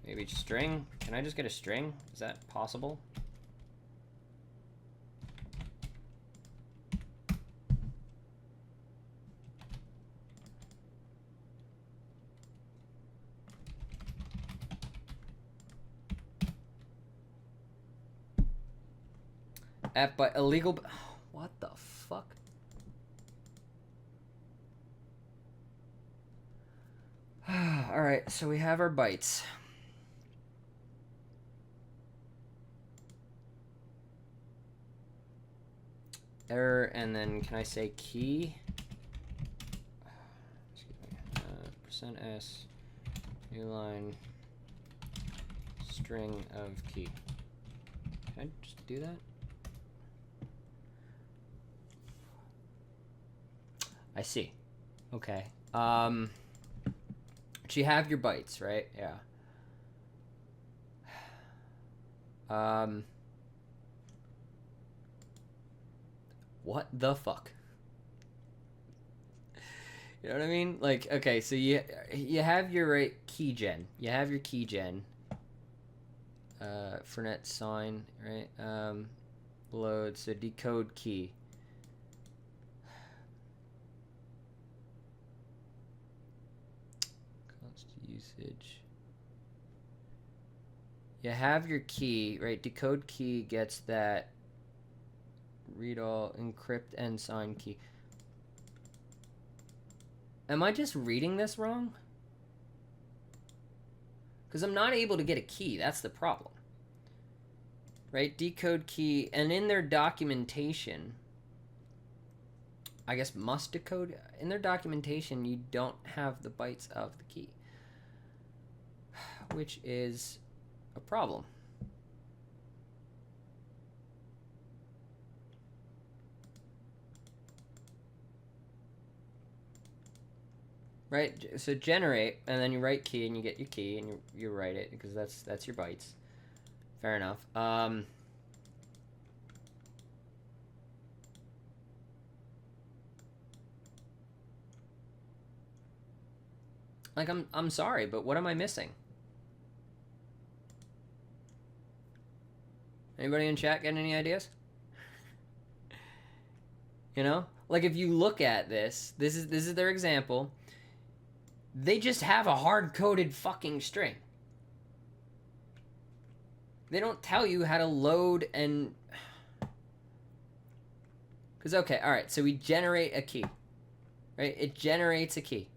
Maybe string? Can I just get a string? Is that possible? At by illegal. What the fuck? All right, so we have our bytes. Error, and then can I say key? Excuse me. %s new line string of key. Can I just do that? I see. Okay. So you have your bytes, right? Yeah. What the fuck? You know what I mean? Like, okay, so you have your right key gen. You have your key gen. For net sign, right? Load, so decode key. Usage. You have your key, right? Decode key gets that read all, encrypt, and sign key. Am I just reading this wrong? Because I'm not able to get a key. That's the problem. Right? Decode key, and in their documentation, I guess must decode. In their documentation, you don't have the bytes of the key, which is a problem. Right? So generate, and then you write key, and you get your key, and you write it, because that's your bytes. Fair enough. Like, I'm sorry, but what am I missing? Anybody in chat getting any ideas? You know? Like, if you look at this is their example. They just have a hard-coded fucking string. They don't tell you how to load and... Because, okay, alright, so we generate a key. Right? It generates a key.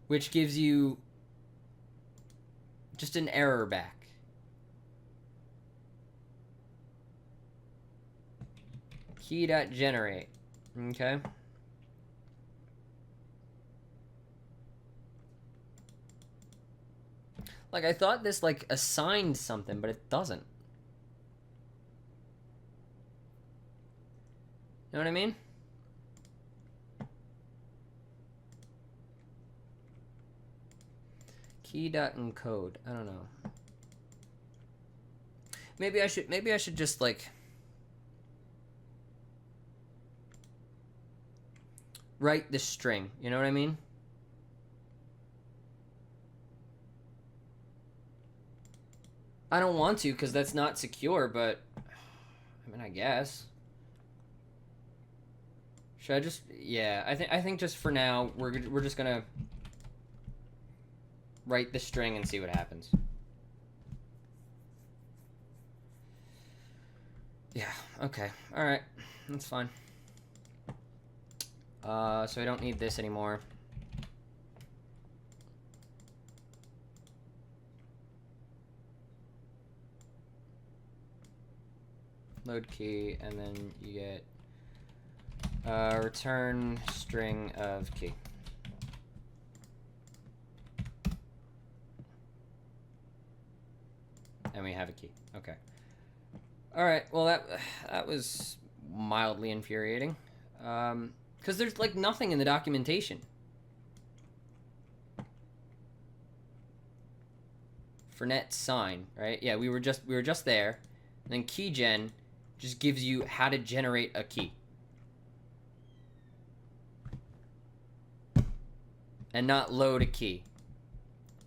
Which gives you just an error back. Key.generate. Okay? Like, I thought this, like, assigned something, but it doesn't. You know what I mean? Key.encode. I don't know. Maybe I should just, like, write the string. You know what I mean? I don't want to because that's not secure, but I mean, I guess. Should I just? Yeah, I think just for now we're just gonna write the string and see what happens. Yeah. Okay. All right. That's fine. So I don't need this anymore. Load key, and then you get return string of key. And we have a key. Okay. All right. Well, that was mildly infuriating. Because there's like nothing in the documentation. For net sign, right? Yeah, we were just there. And then keygen just gives you how to generate a key. And not load a key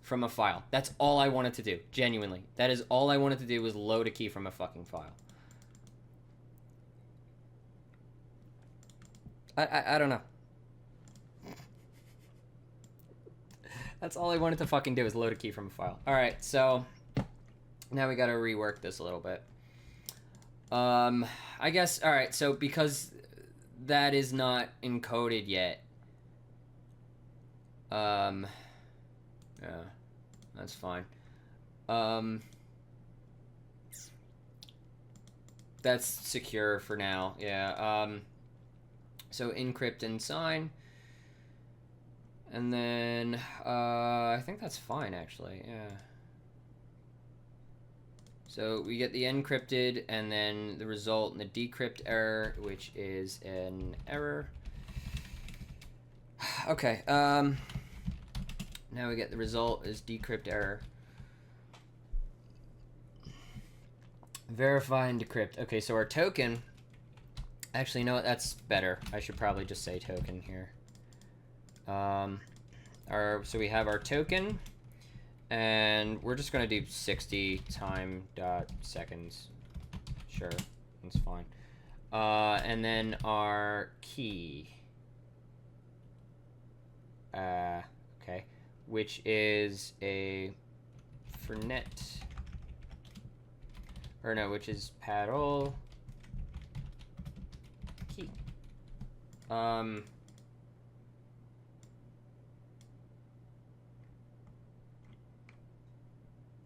from a file. That's all I wanted to do, genuinely. That is all I wanted to do was load a key from a fucking file. I don't know. That's all I wanted to fucking do is load a key from a file. Alright, so now we gotta rework this a little bit. I guess, alright, so because that is not encoded yet, yeah, that's fine. That's secure for now, yeah. So encrypt and sign. And then, I think that's fine, actually, yeah. So we get the encrypted, and then the result in the decrypt error, which is an error. Okay, now we get the result is decrypt error. Verify and decrypt. Okay, so our token... Actually, no, that's better. I should probably just say token here. So we have our token, and we're just gonna do 60 time dot seconds. Sure, that's fine. And then our key. Okay, which is a for net, or no, which is paddle key.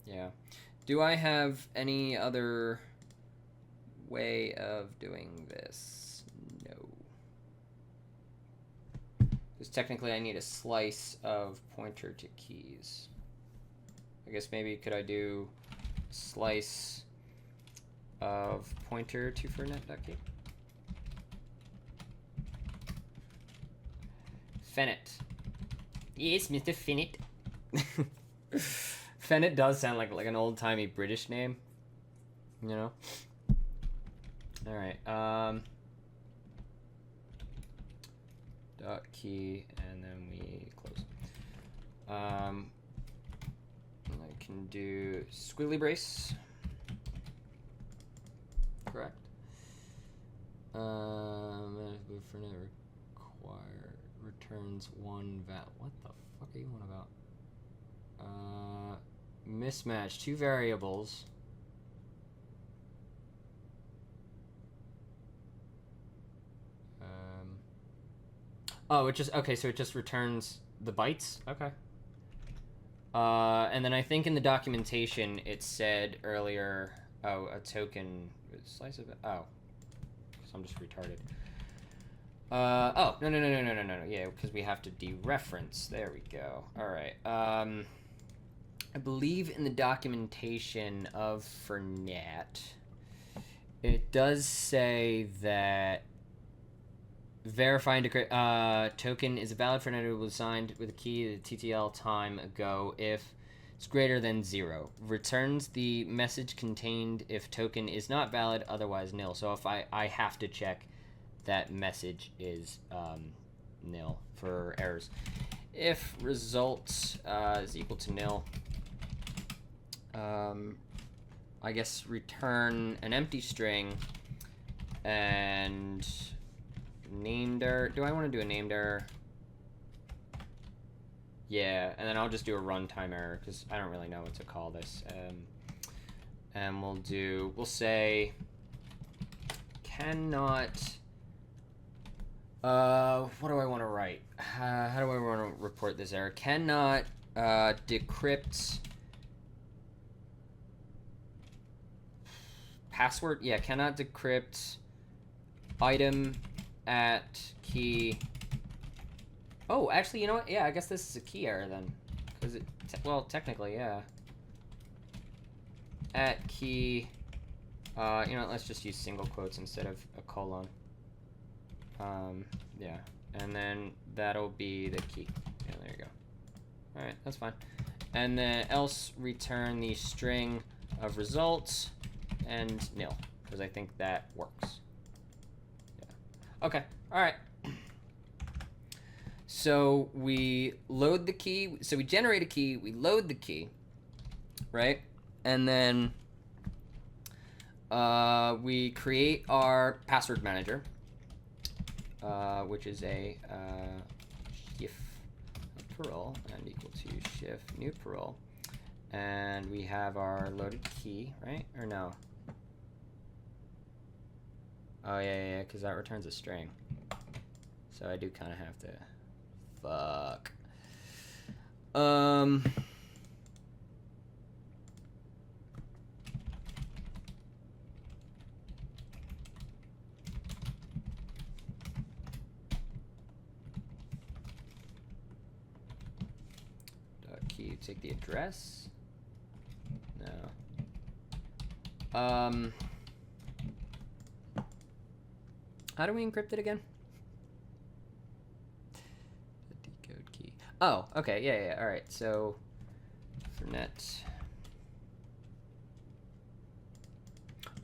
Yeah. Do I have any other way of doing this? No. Because technically I need a slice of pointer to keys. I guess maybe could I do slice of pointer to fernet.key? Fennet. Yes, Mr. Fennet. Fennet does sound like an old-timey British name. You know? Alright, dot key, and then we close. I can do squiggly brace. Correct. For net require returns one val. What the fuck are you on about? Mismatch two variables. Oh, it just okay. So it just returns the bytes. Okay. And then I think in the documentation it said earlier. Oh, a token slice of it. Oh, so I'm just retarded. Oh, no. Yeah, because we have to dereference. There we go. All right. I believe in the documentation of Fernet, it does say that verifying token is a valid Fernet that was signed with a key to TTL time ago if it's greater than 0. Returns the message contained if token is not valid, otherwise nil. So if I have to check that message is nil for errors. If result is equal to nil, I guess return an empty string and named error. Do I want to do a named error? Yeah, and then I'll just do a runtime error because I don't really know what to call this. And we'll say cannot. What do I want to write? How do I want to report this error? Cannot decrypt password. Yeah, cannot decrypt item at key. Oh, actually, you know what? Yeah, I guess this is a key error then, because it. Well, technically, yeah. At key. You know, let's just use single quotes instead of a colon. Yeah, and then that'll be the key. Yeah, there you go. All right, that's fine. And then else return the string of results and nil, because I think that works. Yeah. Okay. All right. So we load the key. So we generate a key. We load the key, right? And then we create our password manager. Which is a shift parole and equal to shift new parole, and we have our loaded key, right? Or no? Oh yeah, because that returns a string. So I do kind of have to. Fuck. Key, take the address. No. How do we encrypt it again? The decode key. Oh, okay, yeah, all right. So for net.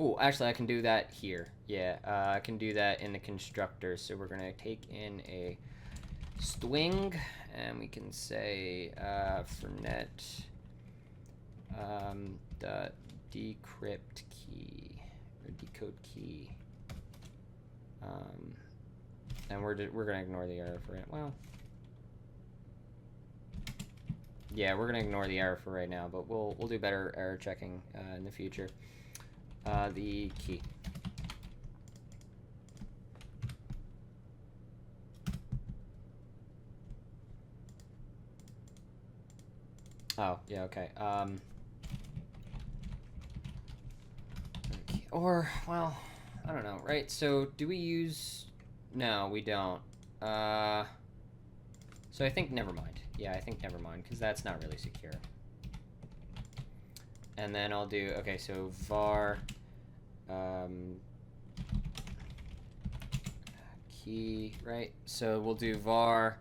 Oh, actually, I can do that here. Yeah, I can do that in the constructor. So we're gonna take in a string, and we can say for net the decrypt key or decode key, and we're gonna ignore the error for it. Well, yeah, we're gonna ignore the error for right now, but we'll do better error checking in the future. The key. Oh, yeah, okay. Or, well, I don't know, right? So, do we use... No, we don't. So I think never mind. Yeah, I think never mind, because that's not really secure. And then I'll do... Okay, so var... key, right? So we'll do var...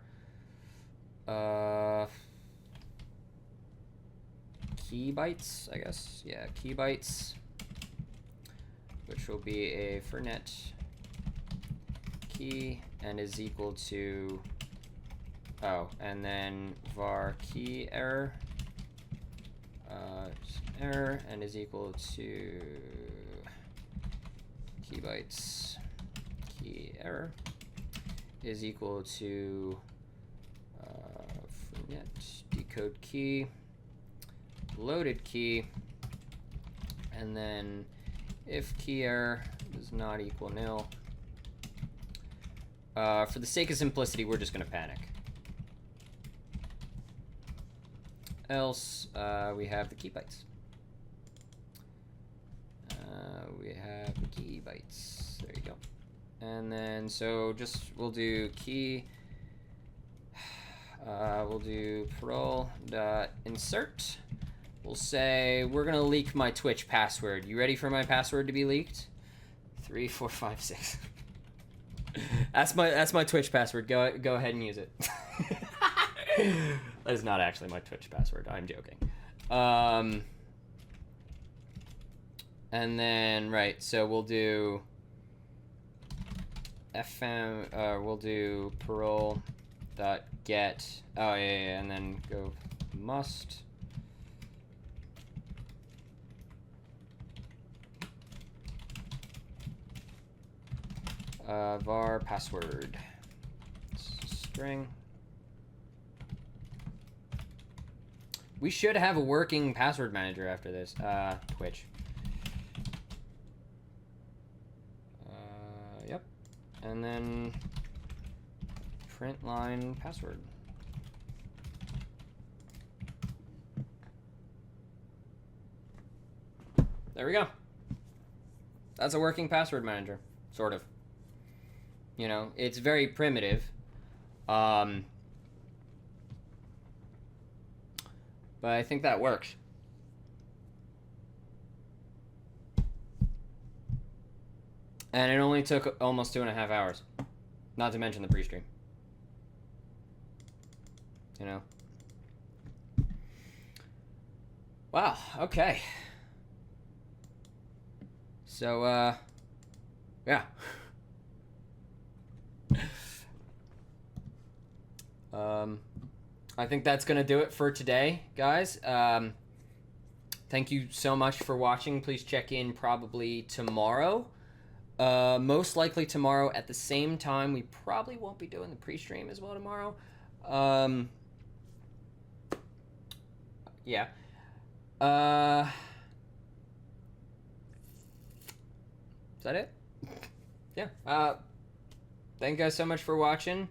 key bytes, I guess. Yeah, key bytes, which will be a fernet key and is equal to Oh, and then var key error, error, and is equal to key bytes key error is equal to net decode key loaded key, and then if key error does not equal nil. For the sake of simplicity, we're just going to panic. Else, we have the key bytes. We have the key bytes. There you go. And then, so just, we'll do key, we'll do parole.insert. We'll say, we're going to leak my Twitch password. You ready for my password to be leaked? 3, 4, 5, 6. That's my Twitch password. Go ahead and use it. That is not actually my Twitch password. I'm joking. And then right, so we'll do fm. We'll do parole dot get. Oh yeah, and then go must. Var password string. We should have a working password manager after this. Twitch. Yep. And then print line password. There we go. That's a working password manager, sort of. You know, it's very primitive. But I think that works. And it only took almost 2.5 hours. Not to mention the pre-stream. You know? Wow, okay. So, yeah. I think that's going to do it for today, guys. Thank you so much for watching. Please check in probably tomorrow. Most likely tomorrow at the same time. We probably won't be doing the pre-stream as well tomorrow. Yeah. Is that it? Yeah. Thank you guys so much for watching.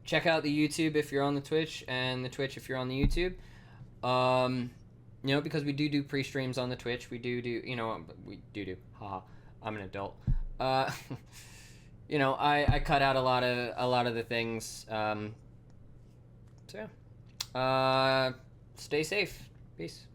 Check out the YouTube if you're on the Twitch, and the Twitch if you're on the YouTube. You know, because we do pre-streams on the Twitch. We do, you know, we do. Haha, I'm an adult. You know, I cut out a lot of the things. So yeah. Stay safe. Peace.